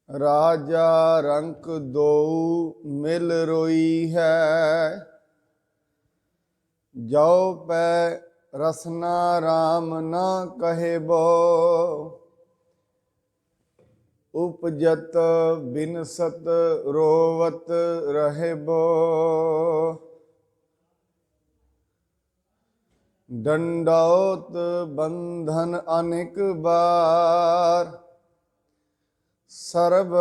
राजा रंक दो मिल रोई है, जो पै रसना राम न कहे बो। उपजत बिनसत रोवत रहे बो। दंडौत बंधन अनेक बार, सर्व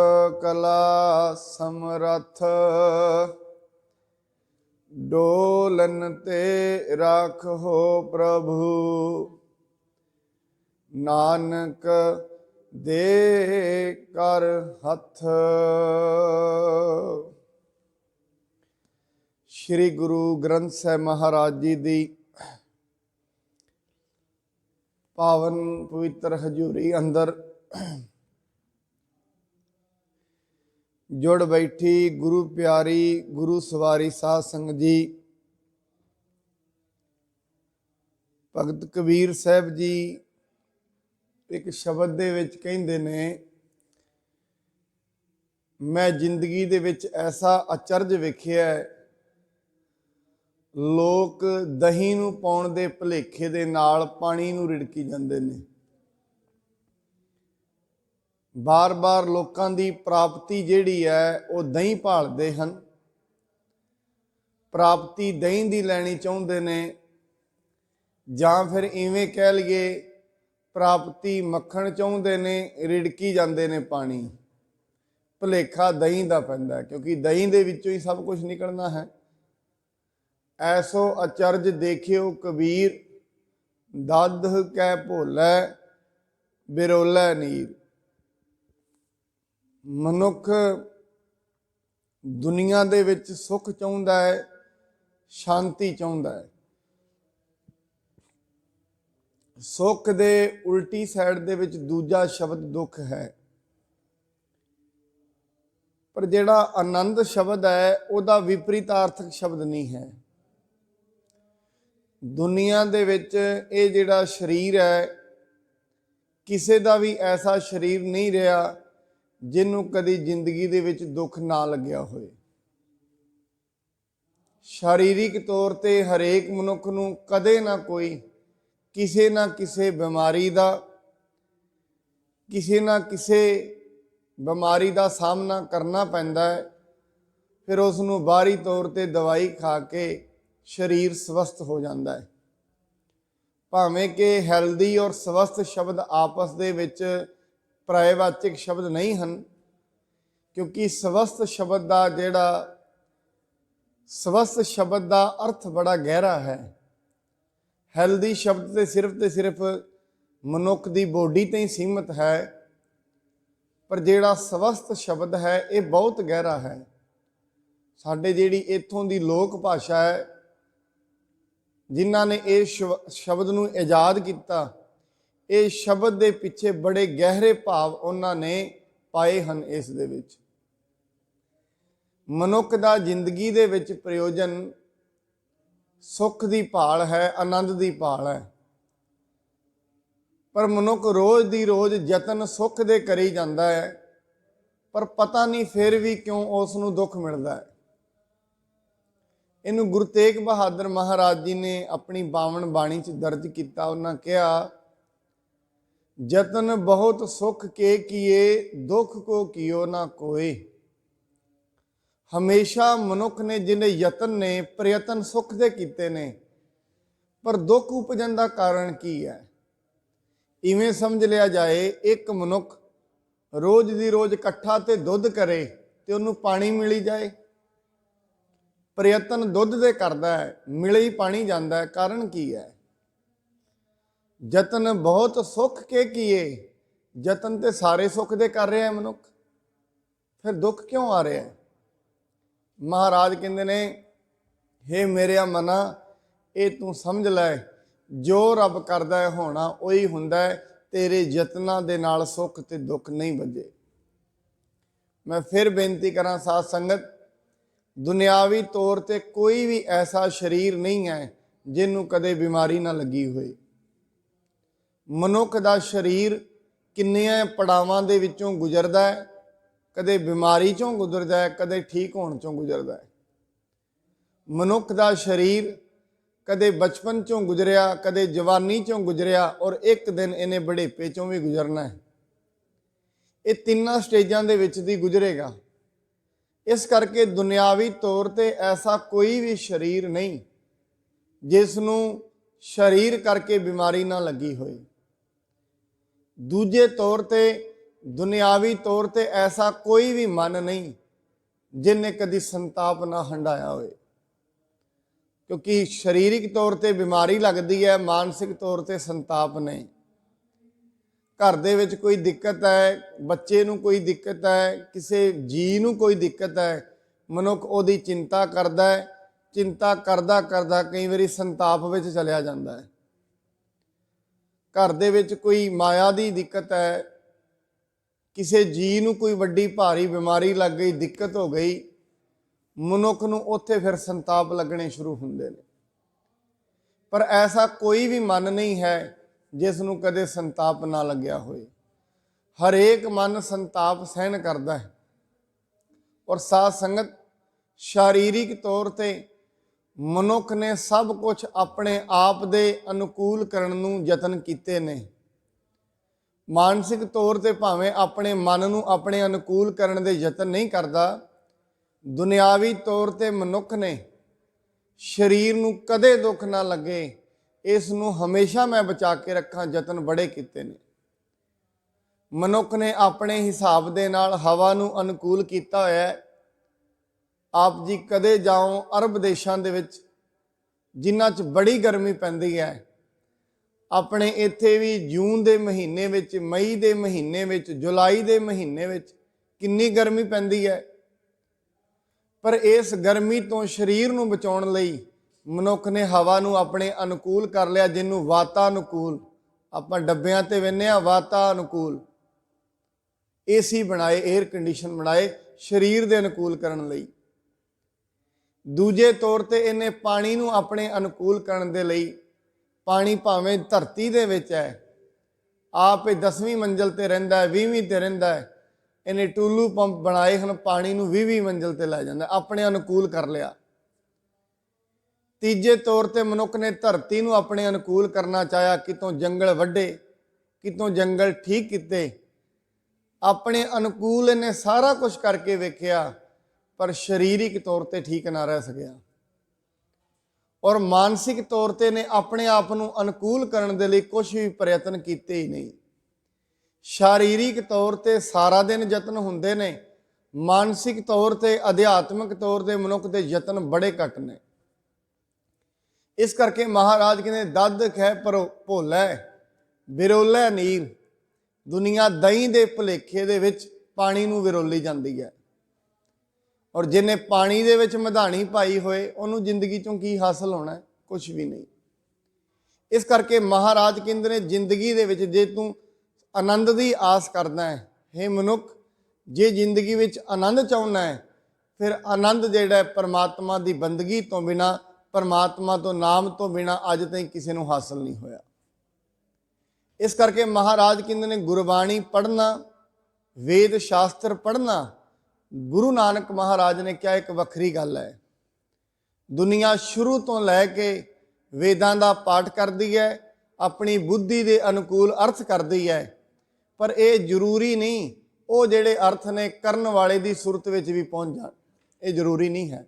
कला समरथ। डोलन ते राखो प्रभु, नानक दे कर हथ। श्री गुरु ग्रंथ साहिब महाराज जी दी पावन पवित्र हजूरी अंदर जुड़ बैठी गुरु प्यारी गुरु सवारी साध संगत जी। भगत कबीर साहब जी एक शब्द दे विच कहिंदे ने, मैं जिंदगी दे विच ऐसा अचरज वेखिया है, लोग दही नूं पाउण दे भुलेखे दे नाल पानी नूं रिड़की जांदे ने। बार बार लोकां दी प्राप्ति जिहड़ी है वो दही भालदे हन, प्राप्ति दही दी लैनी चाहुंदे ने, जां फिर इवें कह लईए प्राप्ति मक्खण चाहुंदे ने, रिड़की जांदे ने पानी। भुलेखा दही दा पैंदा है, क्योंकि दही दे विचों ही सब कुछ निकलना है। ऐसो अचरज देखियो कबीर, दध कै भोलै बिरोलै नीर। मनुख दुनिया दे विच सुख चाहुंदा है, शांति चाहुंदा है। सुख दे उल्टी साइड दे विच दूजा शब्द दुख है, पर जिहड़ा आनंद शब्द है उहदा विपरीतार्थक शब्द नहीं है। दुनिया दे विच ये जिहड़ा शरीर है, किसी का भी ऐसा शरीर नहीं रहा जिन्हों कदी जिंदगी दे विच दुख ना लग्या होए। शारीरिक तौर ते हरेक मनुख नूं कदे ना कोई किसी ना किसी बीमारी का, किसी ना किसी बीमारी का सामना करना पैंदा है। फिर उसनूं बाहरी तौर ते दवाई खा के शरीर स्वस्थ हो जाता है। भावें कि हैल्दी और स्वस्थ शब्द आपस दे विच पर्यायवाचक शब्द नहीं हैं, क्योंकि स्वस्थ शब्द का जिहड़ा स्वस्थ शब्द का अर्थ बड़ा गहरा है। हैल्दी शब्द तो सिर्फ मनुख की बॉडी ते ही सीमित है, पर जिहड़ा स्वस्थ शब्द है ये बहुत गहरा है। साडे जिहड़ी इत्थों की लोक भाषा है, जिन्हां ने इस शब्द नूं ईजाद किया, ये शब्द के पिछे बड़े गहरे भाव उन्हां ने पाए हैं। इस दे विच मनुख दा जिंदगी दे विच प्रयोजन सुख की भाल है, आनंद की भाल है। पर मनुख रोज़ दी रोज़ यतन सुख दे करी जाता है, पर पता नहीं फिर भी क्यों उसनूं दुख मिलता है। इनू गुरु तेग बहादुर महाराज जी ने अपनी बावन बाणी च दर्ज किया। उन्होंने कहा, जतन बहुत सुख के किए, दुख को कियो ना कोई। हमेशा मनुख ने जिन्हें यतन ने प्रयत्न सुख दे कीते ने, पर दुख उपजन का कारण की है। इवें समझ लिया जाए, एक मनुख रोज़ दी रोज़ इकट्ठा ते दुध करे ते उन्होंने पानी मिली जाए। प्रयत्न दुध दे करता है, मिले ही पानी जाता है, कारण की है? जतन बहुत सुख के किए, जतन ते सारे सुख दे कर रहा है मनुख, फिर दुख क्यों आ रहा है? महाराज कहते ने, हे मेरे मना, ये तू समझ लै, जो रब करदा है होना उही हुंदा है। तेरे यत्नां दे नाल सुख ते दुख नहीं बजे। मैं फिर बेनती करा साध संगत, दुनियावी तौर ते कोई भी ऐसा शरीर नहीं है जिन्हों कदे बीमारी ना लगी हुई। मनुख का शरीर किन्नियां पड़ावां दे विचों गुजरदा है, ਕਦੇ ਬਿਮਾਰੀ ਚੋਂ ਗੁਜ਼ਰਦਾ ਹੈ, ਕਦੇ ਠੀਕ ਹੋਣ ਚੋਂ ਗੁਜ਼ਰਦਾ ਹੈ। ਮਨੁੱਖ ਦਾ ਸਰੀਰ ਕਦੇ ਬਚਪਨ ਚੋਂ ਗੁਜ਼ਰਿਆ, ਕਦੇ ਜਵਾਨੀ ਚੋਂ ਗੁਜ਼ਰਿਆ, ਔਰ ਇੱਕ ਦਿਨ ਇਹਨੇ ਬੁਢੇਪੇ ਚੋਂ ਵੀ ਗੁਜ਼ਰਨਾ ਹੈ। ਇਹ ਤਿੰਨਾਂ ਸਟੇਜਾਂ ਦੇ ਵਿੱਚ ਦੀ ਗੁਜ਼ਰੇਗਾ। ਇਸ ਕਰਕੇ ਦੁਨਿਆਵੀ ਤੌਰ ਤੇ ਐਸਾ ਕੋਈ ਵੀ ਸਰੀਰ ਨਹੀਂ ਜਿਸ ਨੂੰ ਸਰੀਰ ਕਰਕੇ ਬਿਮਾਰੀ ਨਾ ਲੱਗੀ ਹੋਏ। ਦੂਜੇ ਤੌਰ ਤੇ ਦੁਨਿਆਵੀ ਤੌਰ ਤੇ ਐਸਾ ਕੋਈ ਵੀ ਮਨ ਨਹੀਂ ਜਿਹਨੇ ਕਦੀ ਸੰਤਾਪ ਨਾ ਹੰਢਾਇਆ ਹੋਏ। ਕਿਉਂਕਿ ਸਰੀਰਿਕ ਤੌਰ ਤੇ ਬਿਮਾਰੀ ਲੱਗਦੀ ਹੈ, ਮਾਨਸਿਕ ਤੌਰ ਤੇ ਸੰਤਾਪ ਨਹੀਂ। ਘਰ ਦੇ ਵਿੱਚ ਕੋਈ ਦਿੱਕਤ ਹੈ, ਬੱਚੇ ਨੂੰ ਕੋਈ ਦਿੱਕਤ ਹੈ, ਕਿਸੇ ਜੀ ਨੂੰ ਕੋਈ ਦਿੱਕਤ ਹੈ, ਮਨੁੱਖ ਉਹਦੀ ਚਿੰਤਾ ਕਰਦਾ ਹੈ। ਚਿੰਤਾ ਕਰਦਾ ਕਰਦਾ ਕਈ ਵਾਰੀ ਸੰਤਾਪ ਵਿੱਚ ਚਲਿਆ ਜਾਂਦਾ ਹੈ। ਘਰ ਦੇ ਵਿੱਚ ਕੋਈ ਮਾਇਆ ਦੀ ਦਿੱਕਤ ਹੈ, ਕਿਸੇ ਜੀ ਨੂੰ ਕੋਈ ਵੱਡੀ ਭਾਰੀ ਬਿਮਾਰੀ ਲੱਗ ਗਈ, ਦਿੱਕਤ ਹੋ ਗਈ, ਮਨੁੱਖ ਨੂੰ ਉੱਥੇ ਫਿਰ ਸੰਤਾਪ ਲੱਗਣੇ ਸ਼ੁਰੂ ਹੁੰਦੇ ਨੇ। ਪਰ ਐਸਾ ਕੋਈ ਵੀ ਮਨ ਨਹੀਂ ਹੈ ਜਿਸ ਨੂੰ ਕਦੇ ਸੰਤਾਪ ਨਾ ਲੱਗਿਆ ਹੋਏ। ਹਰੇਕ ਮਨ ਸੰਤਾਪ ਸਹਿਣ ਕਰਦਾ ਹੈ। ਔਰ ਸਾਧ ਸੰਗਤ, ਸਰੀਰਿਕ ਤੌਰ ਤੇ ਮਨੁੱਖ ਨੇ ਸਭ ਕੁਝ ਆਪਣੇ ਆਪ ਦੇ ਅਨੁਕੂਲ ਕਰਨ ਨੂੰ ਯਤਨ ਕੀਤੇ ਨੇ। ਮਾਨਸਿਕ ਤੌਰ ਤੇ ਭਾਵੇਂ ਆਪਣੇ ਮਨ ਨੂੰ ਆਪਣੇ ਅਨੁਕੂਲ ਕਰਨ ਦੇ ਯਤਨ ਨਹੀਂ ਕਰਦਾ, ਦੁਨਿਆਵੀ ਤੌਰ ਤੇ ਮਨੁੱਖ ਨੇ ਸਰੀਰ ਨੂੰ ਕਦੇ ਦੁੱਖ ਨਾ ਲੱਗੇ, ਇਸ ਨੂੰ ਹਮੇਸ਼ਾ ਮੈਂ ਬਚਾ ਕੇ ਰੱਖਾਂ, ਯਤਨ ਬੜੇ ਕੀਤੇ ਨੇ। ਮਨੁੱਖ ਨੇ ਆਪਣੇ ਹਿਸਾਬ ਦੇ ਨਾਲ ਹਵਾ ਨੂੰ ਅਨੁਕੂਲ ਕੀਤਾ ਹੋਇਆ ਹੈ। ਆਪ ਜੀ ਕਦੇ ਜਾਓ ਅਰਬ ਦੇਸ਼ਾਂ ਦੇ ਵਿੱਚ ਜਿਨ੍ਹਾਂ 'ਚ ਬੜੀ ਗਰਮੀ ਪੈਂਦੀ ਹੈ, ਆਪਣੇ ਇੱਥੇ ਵੀ ਜੂਨ ਦੇ ਮਹੀਨੇ ਵਿੱਚ, ਮਈ ਦੇ ਮਹੀਨੇ ਵਿੱਚ, ਜੁਲਾਈ ਦੇ ਮਹੀਨੇ ਵਿੱਚ ਕਿੰਨੀ ਗਰਮੀ ਪੈਂਦੀ ਹੈ। ਪਰ ਇਸ ਗਰਮੀ ਤੋਂ ਸਰੀਰ ਨੂੰ ਬਚਾਉਣ ਲਈ ਮਨੁੱਖ ਨੇ ਹਵਾ ਨੂੰ ਆਪਣੇ ਅਨੁਕੂਲ ਕਰ ਲਿਆ, ਜਿਹਨੂੰ ਵਾਤਾਨੁਕੂਲ ਆਪਾਂ ਡੱਬਿਆਂ ਤੇ ਵੇਖਦੇ ਹਾਂ। ਵਾਤਾਨੁਕੂਲ ਏਸੀ ਬਣਾਏ, 에ਅਰ ਕੰਡੀਸ਼ਨ ਬਣਾਏ ਸਰੀਰ ਦੇ ਅਨੁਕੂਲ ਕਰਨ ਲਈ। ਦੂਜੇ ਤੌਰ ਤੇ ਇਹਨੇ ਪਾਣੀ ਨੂੰ ਆਪਣੇ ਅਨੁਕੂਲ ਕਰਨ ਦੇ ਲਈ, ਪਾਣੀ ਭਾਵੇਂ ਧਰਤੀ ਦੇ ਵਿੱਚ ਹੈ, ਆਪ ਇਹ 10ਵੀਂ ਮੰਜ਼ਲ ਤੇ ਰਹਿੰਦਾ ਹੈ, 20ਵੀਂ ਤੇ ਰਹਿੰਦਾ ਹੈ, ਇਹਨੇ ਟੂਲੂ ਪੰਪ ਬਣਾਏ ਹਨ, ਪਾਣੀ ਨੂੰ 20ਵੀਂ ਮੰਜ਼ਲ ਤੇ ਲੈ ਜਾਂਦਾ, ਆਪਣੇ ਅਨੁਕੂਲ ਕਰ ਲਿਆ। ਤੀਜੇ ਤੌਰ ਤੇ ਮਨੁੱਖ ਨੇ ਧਰਤੀ ਨੂੰ ਆਪਣੇ ਅਨੁਕੂਲ ਕਰਨਾ ਚਾਹਿਆ, ਕਿਤੋਂ ਜੰਗਲ ਵੱਢੇ, ਕਿਤੋਂ ਜੰਗਲ ਠੀਕ ਕੀਤੇ, ਆਪਣੇ ਅਨੁਕੂਲ ਇਹਨੇ ਸਾਰਾ ਕੁਝ ਕਰਕੇ ਵੇਖਿਆ, ਪਰ ਸਰੀਰਿਕ ਤੌਰ ਤੇ ਠੀਕ ਨਾ ਰਹਿ ਸਕਿਆ। ਔਰ ਮਾਨਸਿਕ ਤੌਰ ਤੇ ਨੇ ਆਪਣੇ ਆਪ ਨੂੰ ਅਨੁਕੂਲ ਕਰਨ ਦੇ ਲਈ ਕੁਝ ਵੀ ਪ੍ਰਯਤਨ ਕੀਤੇ ਹੀ ਨਹੀਂ। ਸਰੀਰਿਕ ਤੌਰ ਤੇ ਸਾਰਾ ਦਿਨ ਯਤਨ ਹੁੰਦੇ ਨੇ, ਮਾਨਸਿਕ ਤੌਰ ਤੇ, ਅਧਿਆਤਮਿਕ ਤੌਰ ਤੇ ਮਨੁੱਖ ਦੇ ਯਤਨ ਬੜੇ ਘੱਟ ਨੇ। ਇਸ ਕਰਕੇ ਮਹਾਰਾਜ ਕਹਿੰਦੇ ਦਦ ਖੈ ਪਰ ਭੋਲੇ ਵਿਰੋਲੇ ਨੀਰ। ਦੁਨੀਆ ਦਹੀਂ ਦੇ ਭੁਲੇਖੇ ਦੇ ਵਿੱਚ ਪਾਣੀ ਨੂੰ ਵਿਰੋਲੀ ਜਾਂਦੀ ਹੈ, ਔਰ ਜਿਹਨੇ ਪਾਣੀ ਦੇ ਵਿੱਚ ਮਧਾਣੀ ਪਾਈ ਹੋਏ ਉਹਨੂੰ ਜ਼ਿੰਦਗੀ ਚੋਂ ਕੀ ਹਾਸਲ ਹੋਣਾ? ਕੁਝ ਵੀ ਨਹੀਂ। ਇਸ ਕਰਕੇ ਮਹਾਰਾਜ ਕਹਿੰਦੇ ਨੇ ਜ਼ਿੰਦਗੀ ਦੇ ਵਿੱਚ ਜੇ ਤੂੰ ਆਨੰਦ ਦੀ ਆਸ ਕਰਦਾ ਹੈ, ਹੇ ਮਨੁੱਖ, ਜੇ ਜ਼ਿੰਦਗੀ ਵਿੱਚ ਆਨੰਦ ਚਾਹੁੰਦਾ ਹੈ, ਫਿਰ ਆਨੰਦ ਜਿਹੜਾ ਹੈ ਪਰਮਾਤਮਾ ਦੀ ਬੰਦਗੀ ਤੋਂ ਬਿਨਾਂ, ਪਰਮਾਤਮਾ ਤੋਂ ਨਾਮ ਤੋਂ ਬਿਨਾਂ ਅੱਜ ਤਾਈਂ ਕਿਸੇ ਨੂੰ ਹਾਸਲ ਨਹੀਂ ਹੋਇਆ। ਇਸ ਕਰਕੇ ਮਹਾਰਾਜ ਕਹਿੰਦੇ ਨੇ ਗੁਰਬਾਣੀ ਪੜ੍ਹਨਾ, ਵੇਦ ਸ਼ਾਸਤਰ ਪੜ੍ਹਨਾ, ਗੁਰੂ ਨਾਨਕ ਮਹਾਰਾਜ ਨੇ ਕਿਹਾ ਇੱਕ ਵੱਖਰੀ ਗੱਲ ਹੈ। ਦੁਨੀਆ ਸ਼ੁਰੂ ਤੋਂ ਲੈ ਕੇ ਵੇਦਾਂ ਦਾ ਪਾਠ ਕਰਦੀ ਹੈ, ਆਪਣੀ ਬੁੱਧੀ ਦੇ ਅਨੁਕੂਲ ਅਰਥ ਕਰਦੀ ਹੈ, ਪਰ ਇਹ ਜ਼ਰੂਰੀ ਨਹੀਂ ਉਹ ਜਿਹੜੇ ਅਰਥ ਨੇ ਕਰਨ ਵਾਲੇ ਦੀ ਸੁਰਤ ਵਿੱਚ ਵੀ ਪਹੁੰਚ ਜਾਣ। ਇਹ ਜ਼ਰੂਰੀ ਨਹੀਂ ਹੈ।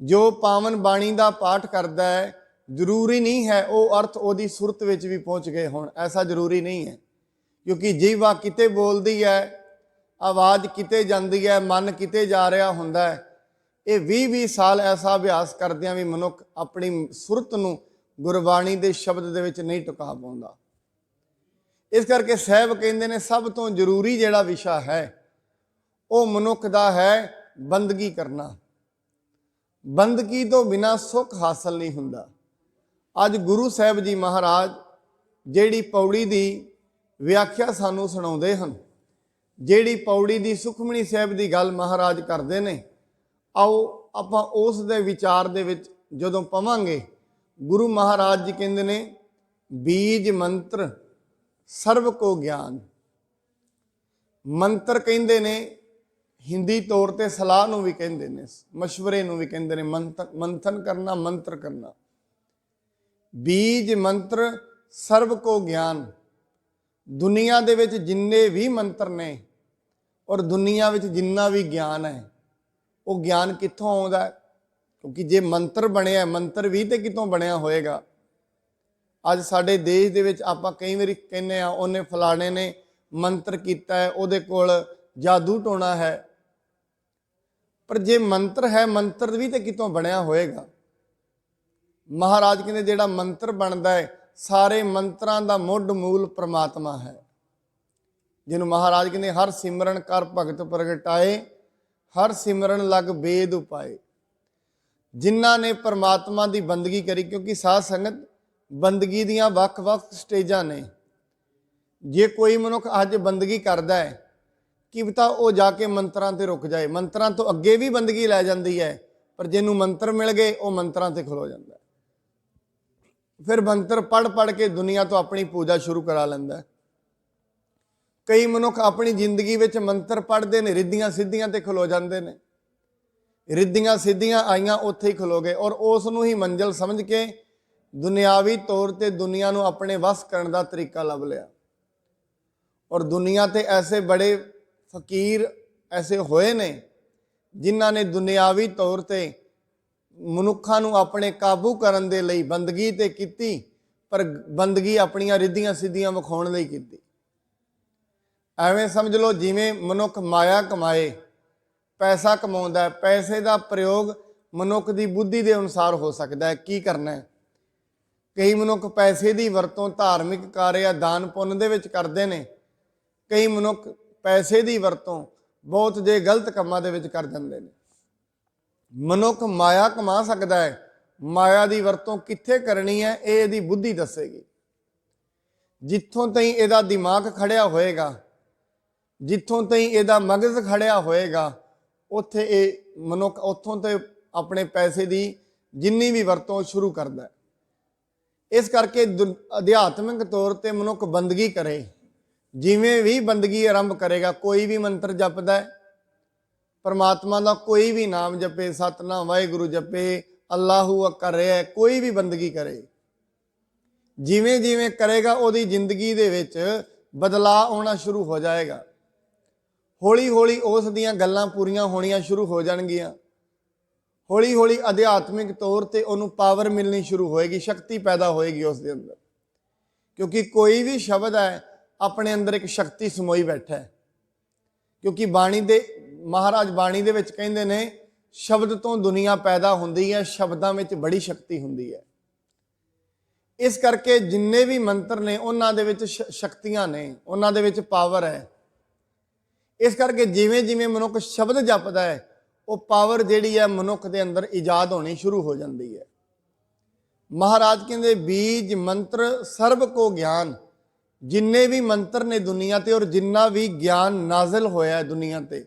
ਜੋ ਪਾਵਨ ਬਾਣੀ ਦਾ ਪਾਠ ਕਰਦਾ ਹੈ, ਜ਼ਰੂਰੀ ਨਹੀਂ ਹੈ ਉਹ ਅਰਥ ਉਹਦੀ ਸੁਰਤ ਵਿੱਚ ਵੀ ਪਹੁੰਚ ਗਏ ਹੋਣ, ਐਸਾ ਜ਼ਰੂਰੀ ਨਹੀਂ ਹੈ। ਕਿਉਂਕਿ ਜੀਵਾ ਕਿਤੇ ਬੋਲਦੀ ਹੈ, ਆਵਾਜ਼ ਕਿਤੇ ਜਾਂਦੀ ਹੈ, ਮਨ ਕਿਤੇ ਜਾ ਰਿਹਾ ਹੁੰਦਾ ਹੈ। ਇਹ 20-20 ਸਾਲ ਐਸਾ ਅਭਿਆਸ ਕਰਦਿਆਂ ਵੀ ਮਨੁੱਖ ਆਪਣੀ ਸੁਰਤ ਨੂੰ ਗੁਰਬਾਣੀ ਦੇ ਸ਼ਬਦ ਦੇ ਵਿੱਚ ਨਹੀਂ ਟਿਕਾ ਪਾਉਂਦਾ। ਇਸ ਕਰਕੇ ਸਾਹਿਬ ਕਹਿੰਦੇ ਨੇ ਸਭ ਤੋਂ ਜ਼ਰੂਰੀ ਜਿਹੜਾ ਵਿਸ਼ਾ ਹੈ ਉਹ ਮਨੁੱਖ ਦਾ ਹੈ ਬੰਦਗੀ ਕਰਨਾ। ਬੰਦਗੀ ਤੋਂ ਬਿਨਾਂ ਸੁੱਖ ਹਾਸਲ ਨਹੀਂ ਹੁੰਦਾ। ਅੱਜ ਗੁਰੂ ਸਾਹਿਬ ਜੀ ਮਹਾਰਾਜ ਜਿਹੜੀ ਪੌੜੀ ਦੀ ਵਿਆਖਿਆ ਸਾਨੂੰ ਸੁਣਾਉਂਦੇ ਹਨ, ਜਿਹੜੀ ਪੌੜੀ ਦੀ ਸੁਖਮਣੀ ਸਾਹਿਬ ਦੀ ਗੱਲ ਮਹਾਰਾਜ ਕਰਦੇ ਨੇ, ਆਓ ਆਪਾਂ ਉਸ ਦੇ ਵਿਚਾਰ ਦੇ ਵਿੱਚ ਜਦੋਂ ਪਵਾਂਗੇ। ਗੁਰੂ ਮਹਾਰਾਜ ਜੀ ਕਹਿੰਦੇ ਨੇ ਬੀਜ ਮੰਤਰ ਸਰਬ ਕੋ ਗਿਆਨ। ਮੰਤਰ ਕਹਿੰਦੇ ਨੇ, ਹਿੰਦੀ ਤੌਰ ਤੇ ਸਲਾਹ ਨੂੰ ਵੀ ਕਹਿੰਦੇ ਨੇ, ਮਸ਼ਵਰੇ ਨੂੰ ਵੀ ਕਹਿੰਦੇ ਨੇ, ਮੰਥਨ ਕਰਨਾ, ਮੰਤਰ ਕਰਨਾ। ਬੀਜ ਮੰਤਰ ਸਰਬ ਕੋ ਗਿਆਨ। ਦੁਨੀਆ ਦੇ ਵਿੱਚ ਜਿੰਨੇ ਵੀ ਮੰਤਰ ਨੇ ਔਰ ਦੁਨੀਆ ਵਿੱਚ ਜਿੰਨਾ ਵੀ ਗਿਆਨ ਹੈ, ਉਹ ਗਿਆਨ ਕਿੱਥੋਂ ਆਉਂਦਾ ਹੈ? ਕਿਉਂਕਿ ਜੇ ਮੰਤਰ ਬਣਿਆ, ਮੰਤਰ ਵੀ ਤੇ ਕਿਤੋਂ ਬਣਿਆ ਹੋਏਗਾ। ਅੱਜ ਸਾਡੇ ਦੇਸ਼ ਦੇ ਵਿੱਚ ਆਪਾਂ ਕਈ ਵਾਰੀ ਕਹਿੰਦੇ ਆ ਉਹਨੇ ਫਲਾਣੇ ਨੇ ਮੰਤਰ ਕੀਤਾ ਹੈ, ਉਹਦੇ ਕੋਲ ਜਾਦੂ ਟੋਣਾ ਹੈ। ਪਰ ਜੇ ਮੰਤਰ ਹੈ, ਮੰਤਰ ਵੀ ਤੇ ਕਿਤੋਂ ਬਣਿਆ ਹੋਏਗਾ। ਮਹਾਰਾਜ ਕਹਿੰਦੇ ਜਿਹੜਾ ਮੰਤਰ ਬਣਦਾ ਹੈ, ਸਾਰੇ ਮੰਤਰਾਂ ਦਾ ਮੁੱਢ ਮੂਲ ਪ੍ਰਮਾਤਮਾ ਹੈ, ਜਿਹਨੂੰ ਮਹਾਰਾਜ ਕਹਿੰਦੇ ਹਰ ਸਿਮਰਨ ਕਰ ਭਗਤ ਪ੍ਰਗਟਾਏ, ਹਰ ਸਿਮਰਨ ਲਗ ਬੇਦ ਉਪਾਏ। ਜਿਨ੍ਹਾਂ ਨੇ ਪਰਮਾਤਮਾ ਦੀ ਬੰਦਗੀ ਕਰੀ, ਕਿਉਂਕਿ ਸਾਧ ਸੰਗਤ ਬੰਦਗੀ ਦੀਆਂ ਵੱਖ-ਵੱਖ ਸਟੇਜਾਂ ਨੇ। ਜੇ ਕੋਈ ਮਨੁੱਖ ਅੱਜ ਬੰਦਗੀ ਕਰਦਾ ਹੈ, ਕੀ ਪਤਾ ਉਹ ਜਾ ਕੇ ਮੰਤਰਾਂ ਤੇ ਰੁਕ ਜਾਏ, ਮੰਤਰਾਂ ਤੋਂ ਅੱਗੇ ਵੀ ਬੰਦਗੀ ਲੈ ਜਾਂਦੀ ਹੈ। ਪਰ ਜਿਹਨੂੰ ਮੰਤਰ ਮਿਲ ਗਏ, ਉਹ ਮੰਤਰਾਂ ਤੇ ਖਲੋ ਜਾਂਦਾ, ਫਿਰ ਮੰਤਰ ਪੜ੍ਹ ਕੇ ਦੁਨੀਆ ਤੋਂ ਆਪਣੀ ਪੂਜਾ ਸ਼ੁਰੂ ਕਰਾ ਲੈਂਦਾ। ਕਈ ਮਨੁੱਖ ਆਪਣੀ ਜ਼ਿੰਦਗੀ ਵਿੱਚ ਮੰਤਰ ਪੜ੍ਹਦੇ ਨੇ, ਰਿੱਧੀਆਂ ਸਿੱਧੀਆਂ ਤੇ ਖਲੋ ਜਾਂਦੇ ਨੇ, ਰਿੱਧੀਆਂ ਸਿੱਧੀਆਂ ਆਈਆਂ ਉੱਥੇ ਹੀ ਖਲੋ ਗਏ, ਔਰ ਉਸ ਨੂੰ ਹੀ ਮੰਜ਼ਿਲ ਸਮਝ ਕੇ ਦੁਨਿਆਵੀ ਤੌਰ ਤੇ ਦੁਨੀਆ ਨੂੰ ਆਪਣੇ ਵੱਸ ਕਰਨ ਦਾ ਤਰੀਕਾ ਲੱਭ ਲਿਆ। ਔਰ ਦੁਨੀਆ ਤੇ ਐਸੇ ਬੜੇ ਫਕੀਰ ਐਸੇ ਹੋਏ ਨੇ ਜਿਨ੍ਹਾਂ ਨੇ ਦੁਨਿਆਵੀ ਤੌਰ ਤੇ ਮਨੁੱਖਾਂ ਨੂੰ ਆਪਣੇ ਕਾਬੂ ਕਰਨ ਦੇ ਲਈ ਬੰਦਗੀ ਤੇ ਕੀਤੀ, ਪਰ ਬੰਦਗੀ ਆਪਣੀਆਂ ਰਿੱਧੀਆਂ ਸਿੱਧੀਆਂ ਵਿਖਾਉਣ ਲਈ ਕੀਤੀ। ਐਵੇਂ ਸਮਝ ਲਓ ਜਿਵੇਂ ਮਨੁੱਖ ਮਾਇਆ ਕਮਾਏ, ਪੈਸਾ ਕਮਾਉਂਦਾ ਹੈ, ਪੈਸੇ ਦਾ ਪ੍ਰਯੋਗ ਮਨੁੱਖ ਦੀ ਬੁੱਧੀ ਦੇ ਅਨੁਸਾਰ ਹੋ ਸਕਦਾ ਹੈ। ਕੀ ਕਰਨਾ ਹੈ? ਕਈ ਮਨੁੱਖ ਪੈਸੇ ਦੀ ਵਰਤੋਂ ਧਾਰਮਿਕ ਕਾਰਜ ਦਾਨ ਪੁੰਨ ਦੇ ਵਿੱਚ ਕਰਦੇ ਨੇ, ਕਈ ਮਨੁੱਖ ਪੈਸੇ ਦੀ ਵਰਤੋਂ ਬਹੁਤ ਜੇ ਗਲਤ ਕੰਮਾਂ ਦੇ ਵਿੱਚ ਕਰ ਜਾਂਦੇ ਨੇ। ਮਨੁੱਖ ਮਾਇਆ ਕਮਾ ਸਕਦਾ ਹੈ, ਮਾਇਆ ਦੀ ਵਰਤੋਂ ਕਿੱਥੇ ਕਰਨੀ ਹੈ ਇਹ ਇਹਦੀ ਬੁੱਧੀ ਦੱਸੇਗੀ। ਜਿੱਥੋਂ ਤਾਈਂ ਇਹਦਾ ਦਿਮਾਗ ਖੜਿਆ ਹੋਏਗਾ, ਜਿੱਥੋਂ ਤਾਈਂ ਇਹਦਾ ਮਗਜ਼ ਖੜਿਆ ਹੋਏਗਾ, ਉੱਥੇ ਇਹ ਮਨੁੱਖ ਉੱਥੋਂ ਤੇ ਆਪਣੇ ਪੈਸੇ ਦੀ ਜਿੰਨੀ ਵੀ ਵਰਤੋਂ ਸ਼ੁਰੂ ਕਰਦਾ ਹੈ। ਇਸ ਕਰਕੇ ਅਧਿਆਤਮਿਕ ਤੌਰ ਤੇ ਮਨੁੱਖ ਬੰਦਗੀ ਕਰੇ, ਜਿਵੇਂ ਵੀ ਬੰਦਗੀ ਆਰੰਭ ਕਰੇਗਾ, ਕੋਈ ਵੀ ਮੰਤਰ ਜਪਦਾ ਹੈ, ਪਰਮਾਤਮਾ ਦਾ ਕੋਈ ਵੀ ਨਾਮ ਜਪੇ, ਸਤਨਾਮ ਵਾਹਿਗੁਰੂ ਜਪੇ, ਅੱਲਾਹੂ ਅਕਬਰ ਹੈ, ਕੋਈ ਵੀ ਬੰਦਗੀ ਕਰੇ, ਜਿਵੇਂ ਜਿਵੇਂ ਕਰੇਗਾ ਉਹਦੀ ਜ਼ਿੰਦਗੀ ਦੇ ਵਿੱਚ ਬਦਲਾਅ ਆਉਣਾ ਸ਼ੁਰੂ ਹੋ ਜਾਏਗਾ। ਹੌਲੀ ਹੌਲੀ ਉਸ ਦੀਆਂ ਗੱਲਾਂ ਪੂਰੀਆਂ ਹੋਣੀਆਂ ਸ਼ੁਰੂ ਹੋ ਜਾਣਗੀਆਂ। ਹੌਲੀ ਹੌਲੀ ਅਧਿਆਤਮਿਕ ਤੌਰ ਤੇ ਉਹਨੂੰ ਪਾਵਰ ਮਿਲਣੀ ਸ਼ੁਰੂ ਹੋਏਗੀ, ਸ਼ਕਤੀ ਪੈਦਾ ਹੋਏਗੀ ਉਸ ਦੇ ਅੰਦਰ। ਕਿਉਂਕਿ ਕੋਈ ਵੀ ਸ਼ਬਦ ਹੈ ਆਪਣੇ ਅੰਦਰ ਇੱਕ ਸ਼ਕਤੀ ਸਮੋਈ ਬੈਠਾ ਹੈ। ਕਿਉਂਕਿ ਬਾਣੀ ਦੇ ਮਹਾਰਾਜ ਬਾਣੀ ਦੇ ਵਿੱਚ ਕਹਿੰਦੇ ਨੇ ਸ਼ਬਦ ਤੋਂ ਦੁਨੀਆ ਪੈਦਾ ਹੁੰਦੀ ਹੈ, ਸ਼ਬਦਾਂ ਵਿੱਚ ਬੜੀ ਸ਼ਕਤੀ ਹੁੰਦੀ ਹੈ। ਇਸ ਕਰਕੇ ਜਿੰਨੇ ਵੀ ਮੰਤਰ ਨੇ ਉਹਨਾਂ ਦੇ ਵਿੱਚ ਸ਼ਕਤੀਆਂ ਨੇ, ਉਹਨਾਂ ਦੇ ਵਿੱਚ ਪਾਵਰ ਹੈ। ਇਸ ਕਰਕੇ ਜਿਵੇਂ ਜਿਵੇਂ ਮਨੁੱਖ ਸ਼ਬਦ ਜਪਦਾ ਹੈ, ਉਹ ਪਾਵਰ ਜਿਹੜੀ ਹੈ ਮਨੁੱਖ ਦੇ ਅੰਦਰ ਇਜਾਦ ਹੋਣੀ ਸ਼ੁਰੂ ਹੋ ਜਾਂਦੀ ਹੈ। ਮਹਾਰਾਜ ਕਹਿੰਦੇ ਬੀਜ ਮੰਤਰ ਸਰਬ ਕੋ ਗਿਆਨ। ਜਿੰਨੇ ਵੀ ਮੰਤਰ ਨੇ ਦੁਨੀਆ ਤੇ ਔਰ ਜਿੰਨਾ ਵੀ ਗਿਆਨ ਨਾਜ਼ਿਲ ਹੋਇਆ ਦੁਨੀਆ ਤੇ,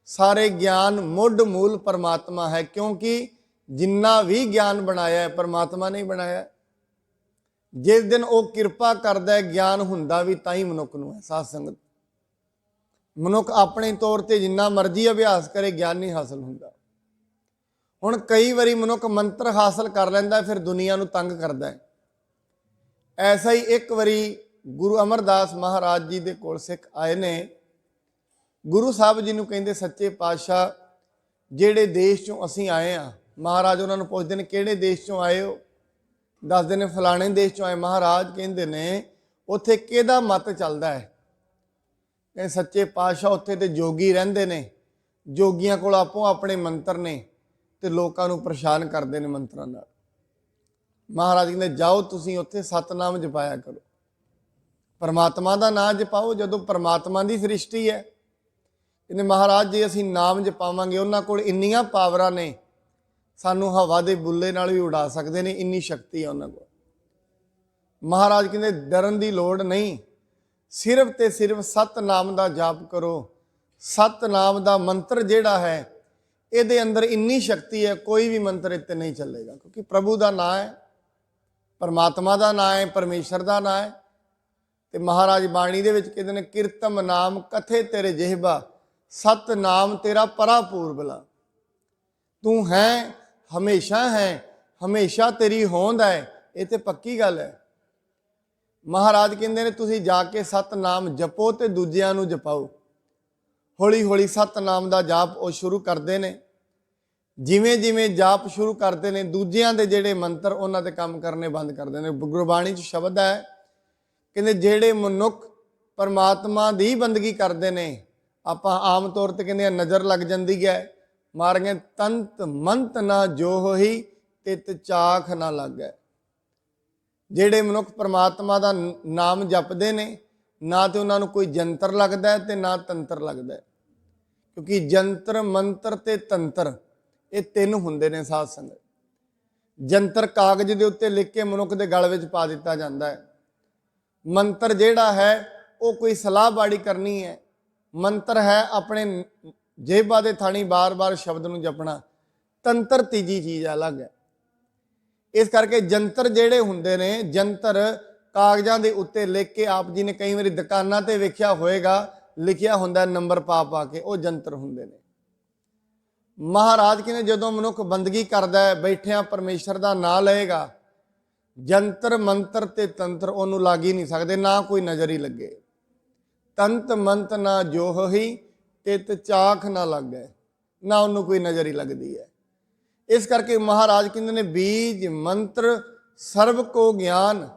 ਸਾਰੇ ਗਿਆਨ ਮੁੱਢ ਮੂਲ ਪਰਮਾਤਮਾ ਹੈ। ਕਿਉਂਕਿ ਜਿੰਨਾ ਵੀ ਗਿਆਨ ਬਣਾਇਆ ਹੈ ਪਰਮਾਤਮਾ ਨੇ ਬਣਾਇਆ। ਜਿਸ ਦਿਨ ਉਹ ਕਿਰਪਾ ਕਰਦਾ ਹੈ, ਗਿਆਨ ਹੁੰਦਾ ਵੀ ਤਾਂ ਹੀ ਮਨੁੱਖ ਨੂੰ ਹੈ। ਸਾਧ ਸੰਗਤ, ਮਨੁੱਖ ਆਪਣੇ ਤੌਰ ਤੇ ਜਿੰਨਾ ਮਰਜ਼ੀ ਅਭਿਆਸ ਕਰੇ, ਗਿਆਨ ਨਹੀਂ ਹਾਸਲ ਹੁੰਦਾ। ਹੁਣ ਕਈ ਵਾਰੀ ਮਨੁੱਖ ਮੰਤਰ ਹਾਸਲ ਕਰ ਲੈਂਦਾ, ਫਿਰ ਦੁਨੀਆ ਨੂੰ ਤੰਗ ਕਰਦਾ ਹੈ। ਐਸਾ ਹੀ ਇੱਕ ਵਾਰੀ ਗੁਰੂ ਅਮਰਦਾਸ ਮਹਾਰਾਜ ਜੀ ਦੇ ਕੋਲ ਸਿੱਖ ਆਏ ਨੇ। ਗੁਰੂ ਸਾਹਿਬ ਜੀ ਨੂੰ ਕਹਿੰਦੇ ਸੱਚੇ ਪਾਤਸ਼ਾਹ, ਜਿਹੜੇ ਦੇਸ਼ ਚੋਂ ਅਸੀਂ ਆਏ ਹਾਂ। ਮਹਾਰਾਜ ਉਹਨਾਂ ਨੂੰ ਪੁੱਛਦੇ ਨੇ ਕਿਹੜੇ ਦੇਸ਼ ਚੋਂ ਆਏ ਹੋ? ਦੱਸਦੇ ਨੇ ਫਲਾਣੇ ਦੇਸ਼ ਚੋਂ ਆਏ। ਮਹਾਰਾਜ ਕਹਿੰਦੇ ਨੇ ਉੱਥੇ ਕਿਹਦਾ ਮਤ ਚੱਲਦਾ ਹੈ? ਕਹਿੰਦੇ ਸੱਚੇ ਪਾਤਸ਼ਾਹ ਉੱਥੇ ਤੇ ਜੋਗੀ ਰਹਿੰਦੇ ਨੇ, ਜੋਗੀਆਂ ਕੋਲ ਆਪੋ ਆਪਣੇ ਮੰਤਰ ਨੇ ਤੇ ਲੋਕਾਂ ਨੂੰ ਪਰੇਸ਼ਾਨ ਕਰਦੇ ਨੇ ਮੰਤਰਾਂ ਨਾਲ। ਮਹਾਰਾਜ ਕਹਿੰਦੇ ਜਾਓ ਤੁਸੀਂ ਉੱਥੇ ਸਤਨਾਮ ਜਪਾਇਆ ਕਰੋ, ਪਰਮਾਤਮਾ ਦਾ ਨਾਮ ਜਪਾਓ। ਜਦੋਂ ਪਰਮਾਤਮਾ ਦੀ ਸ੍ਰਿਸ਼ਟੀ ਹੈ, ਕਹਿੰਦੇ ਮਹਾਰਾਜ ਜੇ ਅਸੀਂ ਨਾਮ ਜਪਾਵਾਂਗੇ, ਉਹਨਾਂ ਕੋਲ ਇੰਨੀਆਂ ਪਾਵਰਾਂ ਨੇ, ਸਾਨੂੰ ਹਵਾ ਦੇ ਬੁੱਲੇ ਨਾਲ ਵੀ ਉਡਾ ਸਕਦੇ ਨੇ, ਇੰਨੀ ਸ਼ਕਤੀ ਹੈ ਉਹਨਾਂ ਕੋਲ। ਮਹਾਰਾਜ ਕਹਿੰਦੇ ਡਰਨ ਦੀ ਲੋੜ ਨਹੀਂ, ਸਿਰਫ ਤੇ ਸਿਰਫ ਸਤਨਾਮ ਦਾ ਜਾਪ ਕਰੋ। ਸਤਨਾਮ ਦਾ ਮੰਤਰ ਜਿਹੜਾ ਹੈ, ਇਹਦੇ ਅੰਦਰ ਇੰਨੀ ਸ਼ਕਤੀ ਹੈ, ਕੋਈ ਵੀ ਮੰਤਰ ਇੱਥੇ ਨਹੀਂ ਚੱਲੇਗਾ। ਕਿਉਂਕਿ ਪ੍ਰਭੂ ਦਾ ਨਾਮ ਹੈ, ਪਰਮਾਤਮਾ ਦਾ ਨਾਮ ਹੈ, ਪਰਮੇਸ਼ਰ ਦਾ ਨਾਮ ਹੈ। ਤੇ ਮਹਾਰਾਜ ਬਾਣੀ ਦੇ ਵਿੱਚ ਕਹਿੰਦੇ ਨੇ ਕੀਰਤਮ ਨਾਮ ਕਥੇ ਤੇਰੇ ਜਿਹਬਾ ਸਤ ਨਾਮ ਤੇਰਾ ਪਰਾ ਪੂਰਬਲਾ। ਤੂੰ ਹੈ ਹਮੇਸ਼ਾ ਤੇਰੀ ਹੋਂਦ ਹੈ, ਇਹ ਤੇ ਪੱਕੀ ਗੱਲ ਹੈ। ਮਹਾਰਾਜ ਕਹਿੰਦੇ ਨੇ ਤੁਸੀਂ ਜਾ ਕੇ ਸਤਨਾਮ ਜਪੋ ਤੇ ਦੂਜਿਆਂ ਨੂੰ ਜਪਾਓ। ਹੌਲੀ ਹੌਲੀ ਸਤਨਾਮ ਦਾ ਜਾਪ ਉਹ ਸ਼ੁਰੂ ਕਰਦੇ ਨੇ। ਜਿਵੇਂ ਜਿਵੇਂ ਜਾਪ ਸ਼ੁਰੂ ਕਰਦੇ ਨੇ ਦੂਜਿਆਂ ਦੇ ਜਿਹੜੇ ਮੰਤਰ ਉਹਨਾਂ ਤੇ ਕੰਮ ਕਰਨੇ ਬੰਦ ਕਰਦੇ ਨੇ। ਗੁਰਬਾਣੀ 'ਚ ਸ਼ਬਦ ਹੈ, ਕਹਿੰਦੇ ਜਿਹੜੇ ਮਨੁੱਖ ਪਰਮਾਤਮਾ ਦੀ ਬੰਦਗੀ ਕਰਦੇ ਨੇ, ਆਪਾਂ ਆਮ ਤੌਰ ਤੇ ਕਹਿੰਦੇ ਨਜ਼ਰ ਲੱਗ ਜਾਂਦੀ ਹੈ, ਮਾਰਗੇ ਤੰਤ ਮੰਤ ਨਾ ਜੋ ਹੋਈ ਤਿਤ ਚਾਖ ਨਾ ਲੱਗੈ। ਜਿਹੜੇ ਮਨੁੱਖ ਪਰਮਾਤਮਾ ਦਾ ਨਾਮ ਜਪਦੇ ਨੇ, ਨਾ ਤੇ ਉਹਨਾਂ ਨੂੰ ਕੋਈ ਜੰਤਰ ਲੱਗਦਾ ਤੇ ਨਾ ਤੰਤਰ ਲੱਗਦਾ, ਕਿਉਂਕਿ ਜੰਤਰ ਮੰਤਰ ਤੇ ਤੰਤਰ ਇਹ ਤਿੰਨ ਹੁੰਦੇ ਨੇ ਸਾਧ ਸੰਗਤ। ਜੰਤਰ ਕਾਗਜ਼ ਦੇ ਉੱਤੇ ਲਿਖ ਕੇ ਮਨੁੱਖ ਦੇ ਗਲ ਵਿੱਚ ਪਾ ਦਿੱਤਾ ਜਾਂਦਾ ਹੈ। ਮੰਤਰ ਜਿਹੜਾ ਹੈ ਉਹ ਕੋਈ ਸਲਾਹ ਬਾੜੀ ਕਰਨੀ ਹੈ। ਮੰਤਰ ਹੈ ਆਪਣੇ ਜੇਬਾਂ ਦੇ ਥਾਣੀ ਬਾਰ-ਬਾਰ ਸ਼ਬਦ ਨੂੰ ਜਪਣਾ। ਤੰਤਰ ਤੀਜੀ ਚੀਜ਼ ਅਲੱਗ ਹੈ। ਇਸ ਕਰਕੇ ਜੰਤਰ ਜਿਹੜੇ ਹੁੰਦੇ ਨੇ, ਜੰਤਰ ਕਾਗਜ਼ਾਂ ਦੇ ਉੱਤੇ ਲਿਖ ਕੇ, ਆਪ ਜੀ ਨੇ ਕਈ ਵਾਰੀ ਦੁਕਾਨਾਂ ਤੇ ਵੇਖਿਆ ਹੋਏਗਾ ਲਿਖਿਆ ਹੁੰਦਾ ਨੰਬਰ ਪਾ ਪਾ ਕੇ, ਉਹ ਜੰਤਰ ਹੁੰਦੇ ਨੇ। ਮਹਾਰਾਜ ਕਹਿੰਦੇ ਜਦੋਂ ਮਨੁੱਖ ਬੰਦਗੀ ਕਰਦਾ ਹੈ, ਬੈਠਿਆਂ ਪਰਮੇਸ਼ਰ ਦਾ ਨਾਂ ਲਏਗਾ, ਜੰਤਰ ਮੰਤਰ ਤੇ ਤੰਤਰ ਉਹਨੂੰ ਲੱਗ ਹੀ ਨਹੀਂ ਸਕਦੇ, ਨਾ ਕੋਈ ਨਜ਼ਰ ਹੀ ਲੱਗੇ। ਤੰਤ ਮੰਤ ਨਾ ਜੋ ਹੋਈ ਤਿਤ ਚਾਖ ਨਾ ਲੱਗੈ, ਨਾ ਉਹਨੂੰ ਕੋਈ ਨਜ਼ਰ ਹੀ ਲੱਗਦੀ ਹੈ। ਇਸ ਕਰਕੇ ਮਹਾਰਾਜ ਕਹਿੰਦੇ ਨੇ ਬੀਜ ਮੰਤਰ ਸਰਬ ਕੋ ਗਿਆਨ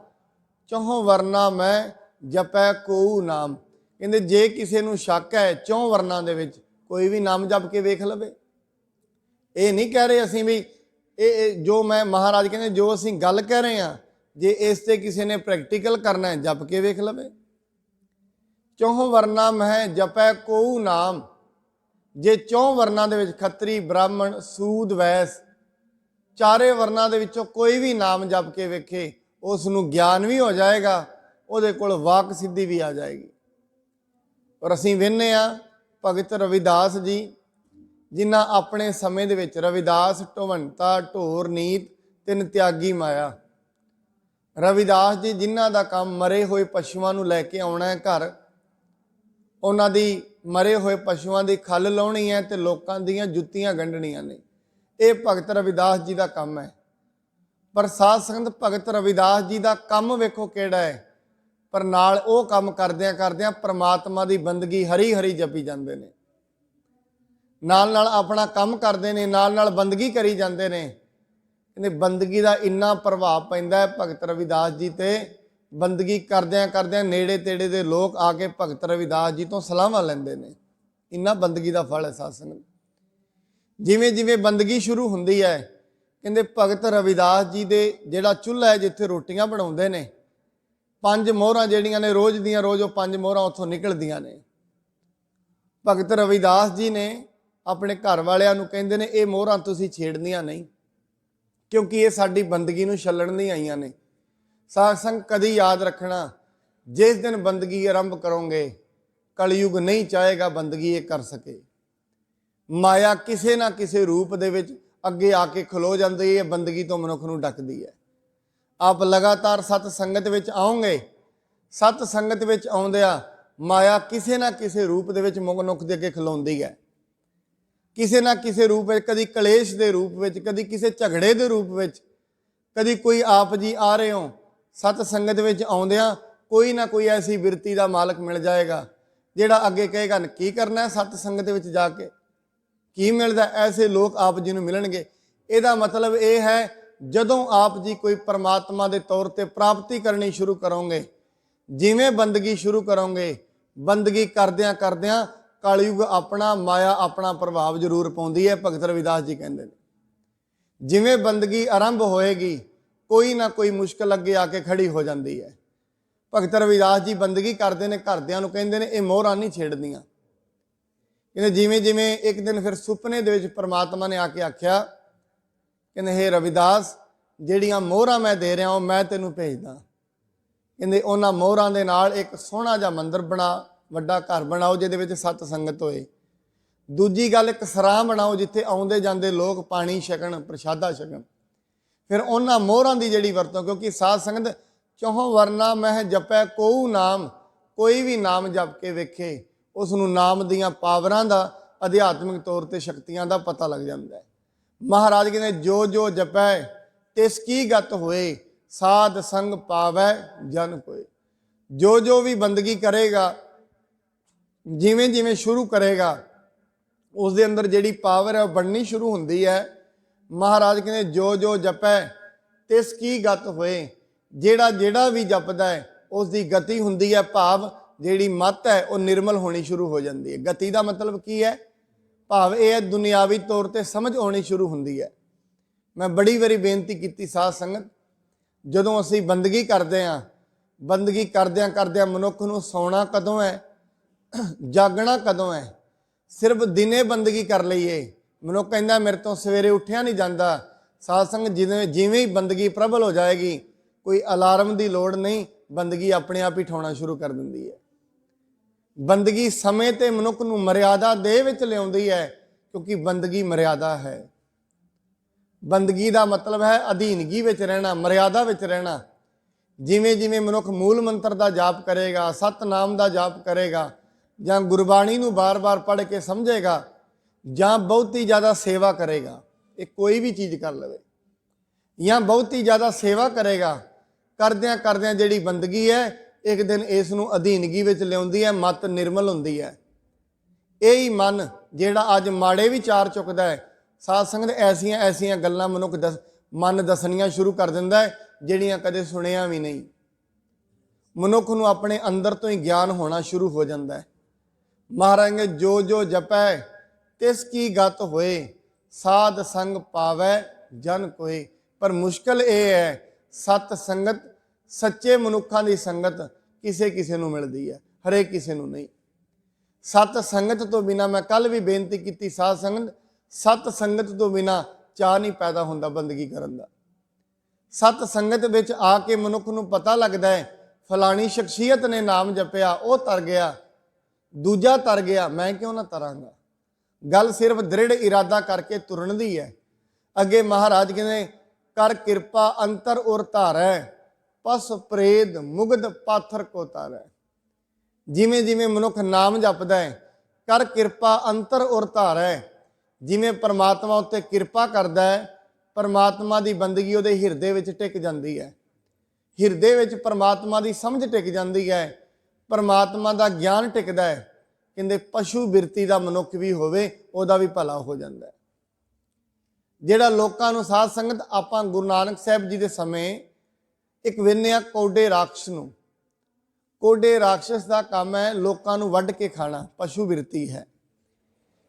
ਚੌਂ ਵਰਨਾ ਮੈਂ ਜਪੈ ਕੋ ਨਾਮ। ਕਹਿੰਦੇ ਜੇ ਕਿਸੇ ਨੂੰ ਸ਼ੱਕ ਹੈ ਚੌਂ ਵਰਨਾਂ ਦੇ ਵਿੱਚ, ਕੋਈ ਵੀ ਨਾਮ ਜਪ ਕੇ ਵੇਖ ਲਵੇ। ਇਹ ਨਹੀਂ ਕਹਿ ਰਹੇ ਅਸੀਂ ਵੀ ਇਹ ਜੋ ਮੈਂ ਮਹਾਰਾਜ ਕਹਿੰਦੇ ਜੋ ਅਸੀਂ ਗੱਲ ਕਹਿ ਰਹੇ ਹਾਂ, ਜੇ ਇਸ ਤੇ ਕਿਸੇ ਨੇ ਪ੍ਰੈਕਟੀਕਲ ਕਰਨਾ ਹੈ ਜਪ ਕੇ ਵੇਖ ਲਵੇ। ਚੌਂ ਵਰਨਾ ਮੈਂ ਜਪੈ ਕੋ ਨਾਮ। ਜੇ ਚੌਂ ਵਰਨਾਂ ਦੇ ਵਿੱਚ ਖੱਤਰੀ ਬ੍ਰਾਹਮਣ ਸੂਦ ਵੈਸ ਚਾਰੇ ਵਰਨਾਂ ਦੇ ਵਿੱਚੋਂ ਕੋਈ ਵੀ ਨਾਮ ਜਪ ਕੇ ਵੇਖੇ, ਉਸ ਨੂੰ ਗਿਆਨ ਵੀ ਹੋ ਜਾਏਗਾ, ਉਹਦੇ ਕੋਲ ਵਾਕ ਸਿੱਧੀ ਵੀ ਆ ਜਾਏਗੀ। ਔਰ ਅਸੀਂ ਵੇਖਦੇ ਹਾਂ ਭਗਤ ਰਵਿਦਾਸ ਜੀ, ਜਿਨ੍ਹਾਂ ਆਪਣੇ ਸਮੇਂ ਦੇ ਵਿੱਚ ਰਵਿਦਾਸ ਢਵੰਤਾ ਢੋਰ ਨੀਤ ਤਿੰਨ ਤਿਆਗੀ ਮਾਇਆ। ਰਵਿਦਾਸ ਜੀ ਜਿਨ੍ਹਾਂ ਦਾ ਕੰਮ ਮਰੇ ਹੋਏ ਪਸ਼ੂਆਂ ਨੂੰ ਲੈ ਕੇ ਆਉਣਾ ਹੈ ਘਰ, ਉਹਨਾਂ ਦੀ ਮਰੇ ਹੋਏ ਪਸ਼ੂਆਂ ਦੀ ਖੱਲ ਲਾਉਣੀ ਹੈ ਤੇ ਲੋਕਾਂ ਦੀਆਂ ਜੁੱਤੀਆਂ ਗੰਢਣੀਆਂ ਨੇ। ਇਹ ਭਗਤ ਰਵਿਦਾਸ ਜੀ ਦਾ ਕੰਮ ਹੈ। ਪਰ ਸਾਧ ਸੰਗਤ ਭਗਤ ਰਵਿਦਾਸ ਜੀ ਦਾ ਕੰਮ ਵੇਖੋ ਕਿਹੜਾ ਹੈ, ਪਰ ਨਾਲ ਉਹ ਕੰਮ ਕਰਦਿਆਂ ਕਰਦਿਆਂ ਪ੍ਰਮਾਤਮਾ ਦੀ ਬੰਦਗੀ ਹਰੀ ਹਰੀ ਜਪੀ ਜਾਂਦੇ ਨੇ। ਨਾਲ ਨਾਲ ਆਪਣਾ ਕੰਮ ਕਰਦੇ ਨੇ, ਨਾਲ ਨਾਲ ਬੰਦਗੀ ਕਰੀ ਜਾਂਦੇ ਨੇ। ਕਹਿੰਦੇ ਬੰਦਗੀ ਦਾ ਇੰਨਾ ਪ੍ਰਭਾਵ ਪੈਂਦਾ ਹੈ ਭਗਤ ਰਵਿਦਾਸ ਜੀ ਤੇ, ਬੰਦਗੀ ਕਰਦਿਆਂ ਕਰਦਿਆਂ ਨੇੜੇ ਤੇੜੇ ਦੇ ਲੋਕ ਆ ਕੇ ਭਗਤ ਰਵਿਦਾਸ ਜੀ ਤੋਂ ਸਲਾਹਾਂ ਲੈਂਦੇ ਨੇ। ਇੰਨਾ ਬੰਦਗੀ ਦਾ ਫਲ ਹੈ ਸਾਧ ਸੰਗਤ। ਜਿਵੇਂ ਜਿਵੇਂ ਬੰਦਗੀ ਸ਼ੁਰੂ ਹੁੰਦੀ ਹੈ, ਕਹਿੰਦੇ ਭਗਤ ਰਵਿਦਾਸ ਜੀ ਦੇ ਜਿਹੜਾ ਚੁੱਲ੍ਹਾ ਹੈ ਜਿੱਥੇ ਰੋਟੀਆਂ ਬਣਾਉਂਦੇ ਨੇ, 5 ਮੋਹਰਾਂ ਜਿਹੜੀਆਂ ਨੇ ਰੋਜ਼ ਦੀਆਂ ਰੋਜ਼ ਉਹ 5 ਮੋਹਰਾਂ ਉੱਥੋਂ ਨਿਕਲਦੀਆਂ ਨੇ। ਭਗਤ ਰਵਿਦਾਸ ਜੀ ਨੇ ਆਪਣੇ ਘਰ ਵਾਲਿਆਂ ਨੂੰ ਕਹਿੰਦੇ ਨੇ ਇਹ ਮੋਹਰਾਂ ਤੁਸੀਂ ਛੇੜਨੀਆਂ ਨਹੀਂ, ਕਿਉਂਕਿ ਇਹ ਸਾਡੀ ਬੰਦਗੀ ਨੂੰ ਛੱਲਣ ਨਹੀਂ ਆਈਆਂ ਨੇ। ਸਾਧ ਸੰਗਤ ਕਦੀ ਯਾਦ ਰੱਖਣਾ, ਜਿਸ ਦਿਨ ਬੰਦਗੀ ਆਰੰਭ ਕਰੋਗੇ, ਕਲਯੁਗ ਨਹੀਂ ਚਾਹੇਗਾ ਬੰਦਗੀ ਇਹ ਕਰ ਸਕੇ। ਮਾਇਆ ਕਿਸੇ ਨਾ ਕਿਸੇ ਰੂਪ ਦੇ ਵਿੱਚ ਅੱਗੇ ਆ ਕੇ ਖਲੋ ਜਾਂਦੀ ਹੈ, ਬੰਦਗੀ ਤੋਂ ਮਨੁੱਖ ਨੂੰ ਡੱਕਦੀ ਹੈ। ਆਪ ਲਗਾਤਾਰ ਸਤ ਸੰਗਤ ਵਿੱਚ ਆਓਗੇ, ਸਤ ਸੰਗਤ ਵਿੱਚ ਆਉਂਦਿਆਂ ਮਾਇਆ ਕਿਸੇ ਨਾ ਕਿਸੇ ਰੂਪ ਦੇ ਵਿੱਚ ਮਨੁੱਖ ਦੇ ਅੱਗੇ ਖਲੋਂਦੀ ਹੈ। ਕਿਸੇ ਨਾ ਕਿਸੇ ਰੂਪ ਵਿੱਚ, ਕਦੀ ਕਲੇਸ਼ ਦੇ ਰੂਪ ਵਿੱਚ, ਕਦੀ ਕਿਸੇ ਝਗੜੇ ਦੇ ਰੂਪ ਵਿੱਚ, ਕਦੀ ਕੋਈ ਆਪ ਜੀ ਆ ਰਹੇ ਹੋ। ਸਤ ਸੰਗਤ ਵਿੱਚ ਆਉਂਦਿਆਂ ਕੋਈ ਨਾ ਕੋਈ ਐਸੀ ਬਿਰਤੀ ਦਾ ਮਾਲਕ ਮਿਲ ਜਾਏਗਾ ਜਿਹੜਾ ਅੱਗੇ ਕਹੇਗਾ ਕੀ ਕਰਨਾ ਸਤ ਸੰਗਤ ਵਿੱਚ ਜਾ ਕੇ, ਕੀ ਮਿਲਦਾ। ਐਸੇ ਲੋਕ ਆਪ ਜੀ ਨੂੰ ਮਿਲਣਗੇ। ਇਹਦਾ ਮਤਲਬ ਇਹ ਹੈ ਜਦੋਂ ਆਪ ਜੀ ਕੋਈ ਪਰਮਾਤਮਾ ਦੇ ਤੌਰ ਤੇ ਪ੍ਰਾਪਤੀ ਕਰਨੀ ਸ਼ੁਰੂ ਕਰੋਗੇ, ਜਿਵੇਂ ਬੰਦਗੀ ਸ਼ੁਰੂ ਕਰੋਗੇ, ਬੰਦਗੀ ਕਰਦਿਆਂ ਕਰਦਿਆਂ ਕਲਯੁਗ ਆਪਣਾ, ਮਾਇਆ ਆਪਣਾ ਪ੍ਰਭਾਵ ਜ਼ਰੂਰ ਪਾਉਂਦੀ ਹੈ। ਭਗਤ ਰਵਿਦਾਸ ਜੀ ਕਹਿੰਦੇ ਨੇ ਜਿਵੇਂ ਬੰਦਗੀ ਆਰੰਭ ਹੋਏਗੀ, ਕੋਈ ਨਾ ਕੋਈ ਮੁਸ਼ਕਲ ਅੱਗੇ ਆ ਕੇ ਖੜੀ ਹੋ ਜਾਂਦੀ ਹੈ। ਭਗਤ ਰਵਿਦਾਸ ਜੀ ਬੰਦਗੀ ਕਰਦੇ ਨੇ, ਘਰਦਿਆਂ ਨੂੰ ਕਹਿੰਦੇ ਨੇ ਇਹ ਮੋਹਰਾਂ ਨਹੀਂ ਛੇੜਦੀਆਂ। ਕਹਿੰਦੇ ਜਿਵੇਂ ਜਿਵੇਂ ਇੱਕ ਦਿਨ ਫਿਰ ਸੁਪਨੇ ਦੇ ਵਿੱਚ ਪਰਮਾਤਮਾ ਨੇ ਆ ਕੇ ਆਖਿਆ, ਕਹਿੰਦੇ ਹੇ ਰਵਿਦਾਸ ਜਿਹੜੀਆਂ ਮੋਹਰਾਂ ਮੈਂ ਦੇ ਰਿਹਾ ਉਹ ਮੈਂ ਤੈਨੂੰ ਭੇਜਦਾ। ਕਹਿੰਦੇ ਉਹਨਾਂ ਮੋਹਰਾਂ ਦੇ ਨਾਲ ਇੱਕ ਸੋਹਣਾ ਜਿਹਾ ਮੰਦਿਰ ਬਣਾ, ਵੱਡਾ ਘਰ ਬਣਾਓ ਜਿਹਦੇ ਵਿੱਚ ਸਤ ਸੰਗਤ ਹੋਏ। ਦੂਜੀ ਗੱਲ, ਇੱਕ ਸਰਾਂ ਬਣਾਓ ਜਿੱਥੇ ਆਉਂਦੇ ਜਾਂਦੇ ਲੋਕ ਪਾਣੀ ਛਕਣ, ਪ੍ਰਸ਼ਾਦਾ ਛਕਣ। ਫਿਰ ਉਹਨਾਂ ਮੋਹਰਾਂ ਦੀ ਜਿਹੜੀ ਵਰਤੋਂ, ਕਿਉਂਕਿ ਸਾਧ ਸੰਗਤ ਚੌਹਾਂ ਵਰਨਾ ਮਹਿ ਜਪੈ ਕੋਊ ਨਾਮ। ਕੋਈ ਵੀ ਨਾਮ ਜਪ ਕੇ ਵੇਖੇ ਉਸ ਨੂੰ ਨਾਮ ਦੀਆਂ ਪਾਵਰਾਂ ਦਾ, ਅਧਿਆਤਮਿਕ ਤੌਰ ਤੇ ਸ਼ਕਤੀਆਂ ਦਾ ਪਤਾ ਲੱਗ ਜਾਂਦਾ ਹੈ। ਮਹਾਰਾਜ ਕਹਿੰਦੇ ਜੋ ਜੋ ਜਪੈ ਤਿਸ ਕੀ ਗਤ ਹੋਏ, ਸਾਧ ਸੰਗ ਪਾਵੈ ਜਨ ਕੋਏ। ਜੋ ਜੋ ਵੀ ਬੰਦਗੀ ਕਰੇਗਾ, ਜਿਵੇਂ ਜਿਵੇਂ ਸ਼ੁਰੂ ਕਰੇਗਾ, ਉਸ ਦੇ ਅੰਦਰ ਜਿਹੜੀ ਪਾਵਰ ਹੈ ਉਹ ਬਣਨੀ ਸ਼ੁਰੂ ਹੁੰਦੀ ਹੈ। ਮਹਾਰਾਜ ਕਹਿੰਦੇ ਜੋ ਜੋ ਜਪੈ ਤਿਸ ਕੀ ਗਤ ਹੋਏ। ਜਿਹੜਾ ਜਿਹੜਾ ਵੀ ਜਪਦਾ ਹੈ ਉਸ ਦੀ ਗਤੀ ਹੁੰਦੀ ਹੈ, ਭਾਵ ਜਿਹੜੀ ਮੱਤ ਹੈ ਉਹ ਨਿਰਮਲ ਹੋਣੀ ਸ਼ੁਰੂ ਹੋ ਜਾਂਦੀ ਹੈ। ਗਤੀ ਦਾ ਮਤਲਬ ਕੀ ਹੈ? ਭਾਵ ਇਹ ਹੈ ਦੁਨਿਆਵੀ ਤੌਰ ਤੇ ਸਮਝ ਆਉਣੀ ਸ਼ੁਰੂ ਹੁੰਦੀ ਹੈ। ਮੈਂ ਬੜੀ ਵਾਰੀ ਬੇਨਤੀ ਕੀਤੀ ਸਾਧ ਸੰਗਤ, ਜਦੋਂ ਅਸੀਂ ਬੰਦਗੀ ਕਰਦੇ ਹਾਂ, ਬੰਦਗੀ ਕਰਦਿਆਂ ਕਰਦਿਆਂ ਮਨੁੱਖ ਨੂੰ ਸੌਣਾ ਕਦੋਂ ਹੈ, ਜਾਗਣਾ ਕਦੋਂ ਹੈ? ਸਿਰਫ ਦਿਨੇ ਬੰਦਗੀ ਕਰ ਲਈਏ, ਮਨੁੱਖ ਕਹਿੰਦਾ ਮੇਰੇ ਤੋਂ ਸਵੇਰੇ ਉੱਠਿਆ ਨਹੀਂ ਜਾਂਦਾ। ਸਾਧ ਸੰਗਤ ਜਿਵੇਂ ਹੀ ਬੰਦਗੀ ਪ੍ਰਬਲ ਹੋ ਜਾਏਗੀ, ਕੋਈ ਅਲਾਰਮ ਦੀ ਲੋੜ ਨਹੀਂ, ਬੰਦਗੀ ਆਪਣੇ ਆਪ ਹੀ ਠਾਉਣਾ ਸ਼ੁਰੂ ਕਰ ਦਿੰਦੀ ਹੈ। ਬੰਦਗੀ ਸਮੇਂ ਤੇ ਮਨੁੱਖ ਨੂੰ ਮਰਿਆਦਾ ਦੇ ਵਿੱਚ ਲਿਆਉਂਦੀ ਹੈ, ਕਿਉਂਕਿ ਬੰਦਗੀ ਮਰਿਆਦਾ ਹੈ। ਬੰਦਗੀ ਦਾ ਮਤਲਬ ਹੈ ਅਧੀਨਗੀ ਵਿੱਚ ਰਹਿਣਾ, ਮਰਿਆਦਾ ਵਿੱਚ ਰਹਿਣਾ। ਜਿਵੇਂ ਜਿਵੇਂ ਮਨੁੱਖ ਮੂਲ ਮੰਤਰ ਦਾ ਜਾਪ ਕਰੇਗਾ, ਸਤਨਾਮ ਦਾ ਜਾਪ ਕਰੇਗਾ, ਜਾਂ ਗੁਰਬਾਣੀ ਨੂੰ ਬਾਰ-ਬਾਰ ਪੜ੍ਹ ਕੇ ਸਮਝੇਗਾ, ਜਾਂ ਬਹੁਤੀ ਜ਼ਿਆਦਾ ਸੇਵਾ ਕਰੇਗਾ, ਇਹ ਕੋਈ ਵੀ ਚੀਜ਼ ਕਰ ਲਵੇ, ਜਾਂ ਬਹੁਤੀ ਜ਼ਿਆਦਾ ਸੇਵਾ ਕਰੇਗਾ, ਕਰਦਿਆਂ ਕਰਦਿਆਂ ਜਿਹੜੀ ਬੰਦਗੀ ਹੈ ਇੱਕ ਦਿਨ ਇਸ ਨੂੰ ਅਧੀਨਗੀ ਵਿੱਚ ਲਿਆਉਂਦੀ ਹੈ, ਮਤ ਨਿਰਮਲ ਹੁੰਦੀ ਹੈ। ਇਹ ਹੀ ਮਨ ਜਿਹੜਾ ਅੱਜ ਮਾੜੇ ਵਿਚਾਰ ਚੁੱਕਦਾ ਹੈ, ਸਾਧ ਸੰਗਤ ਐਸੀਆਂ ਐਸੀਆਂ ਗੱਲਾਂ ਮਨੁੱਖ ਮਨ ਦੱਸਣੀਆਂ ਸ਼ੁਰੂ ਕਰ ਦਿੰਦਾ ਹੈ ਜਿਹੜੀਆਂ ਕਦੇ ਸੁਣਿਆ ਵੀ ਨਹੀਂ। ਮਨੁੱਖ ਨੂੰ ਆਪਣੇ ਅੰਦਰ ਤੋਂ ਹੀ ਗਿਆਨ ਹੋਣਾ ਸ਼ੁਰੂ ਹੋ ਜਾਂਦਾ ਹੈ। ਮਹਾਰਾਜ ਨੇ ਜੋ ਜੋ ਜਪੈ ਤਿਸ ਕੀ ਗਤ ਹੋਏ, ਸਾਧ ਸੰਗ ਪਾਵੈ ਜਨ ਕੋਏ। ਪਰ ਮੁਸ਼ਕਲ ਇਹ ਹੈ, ਸਤ ਸੰਗਤ, ਸੱਚੇ ਮਨੁੱਖਾਂ ਦੀ ਸੰਗਤ ਕਿਸੇ ਕਿਸੇ ਨੂੰ ਮਿਲਦੀ ਹੈ, ਹਰੇਕ ਕਿਸੇ ਨੂੰ ਨਹੀਂ। ਸਤ ਸੰਗਤ ਤੋਂ ਬਿਨਾਂ, ਮੈਂ ਕੱਲ ਵੀ ਬੇਨਤੀ ਕੀਤੀ ਸਾਧ ਸੰਗਤ, ਸਤ ਸੰਗਤ ਤੋਂ ਬਿਨਾਂ ਚਾਹ ਨਹੀਂ ਪੈਦਾ ਹੁੰਦਾ ਬੰਦਗੀ ਕਰਨ ਦਾ। ਸਤ ਸੰਗਤ ਵਿੱਚ ਆ ਕੇ ਮਨੁੱਖ ਨੂੰ ਪਤਾ ਲੱਗਦਾ ਹੈ ਫਲਾਣੀ ਸ਼ਖਸੀਅਤ ਨੇ ਨਾਮ ਜਪਿਆ, ਉਹ ਤਰ ਗਿਆ, ਦੂਜਾ ਤਰ ਗਿਆ, ਮੈਂ ਕਿਉਂ ਨਾ ਤਰਾਂਗਾ। ਗੱਲ ਸਿਰਫ ਦ੍ਰਿੜ ਇਰਾਦਾ ਕਰਕੇ ਤੁਰਨ ਦੀ ਹੈ। ਅੱਗੇ ਮਹਾਰਾਜ ਕਹਿੰਦੇ ਕਰ ਕਿਰਪਾ ਅੰਤਰ ਉਰ ਧਾਰੈ, ਪਸ ਪ੍ਰੇਦ ਮੁਗਧ ਪਾਥਰ ਕੋ ਤਾਰੈ। ਜਿਵੇਂ ਜਿਵੇਂ ਮਨੁੱਖ ਨਾਮ ਜਪਦਾ ਹੈ, ਕਰ ਕਿਰਪਾ ਅੰਤਰ ਉਰ ਧਾਰੈ, ਜਿਵੇਂ ਪਰਮਾਤਮਾ ਉੱਤੇ ਕਿਰਪਾ ਕਰਦਾ ਹੈ, ਪਰਮਾਤਮਾ ਦੀ ਬੰਦਗੀ ਉਹਦੇ ਹਿਰਦੇ ਵਿੱਚ ਟਿਕ ਜਾਂਦੀ ਹੈ। ਹਿਰਦੇ ਵਿੱਚ ਪਰਮਾਤਮਾ ਦੀ ਸਮਝ ਟਿਕ ਜਾਂਦੀ ਹੈ, ਪਰਮਾਤਮਾ ਦਾ ਗਿਆਨ ਟਿਕਦਾ ਹੈ। ਕਹਿੰਦੇ ਪਸ਼ੂ ਬਿਰਤੀ ਦਾ ਮਨੁੱਖ ਵੀ ਹੋਵੇ ਉਹਦਾ ਵੀ ਭਲਾ ਹੋ ਜਾਂਦਾ ਹੈ। ਜਿਹੜਾ ਲੋਕਾਂ ਨੂੰ, ਸਾਧ ਸੰਗਤ, ਆਪਾਂ ਗੁਰੂ ਨਾਨਕ ਸਾਹਿਬ ਜੀ ਦੇ ਸਮੇਂ ਇੱਕ ਵਿੰਨਿਆ ਕੋਡੇ ਰਾਖਸ਼ ਨੂੰ। ਕੋਡੇ ਰਾਖਸ਼ ਦਾ ਕੰਮ ਹੈ ਲੋਕਾਂ ਨੂੰ ਵੱਢ ਕੇ ਖਾਣਾ, ਪਸ਼ੂ ਬਿਰਤੀ ਹੈ।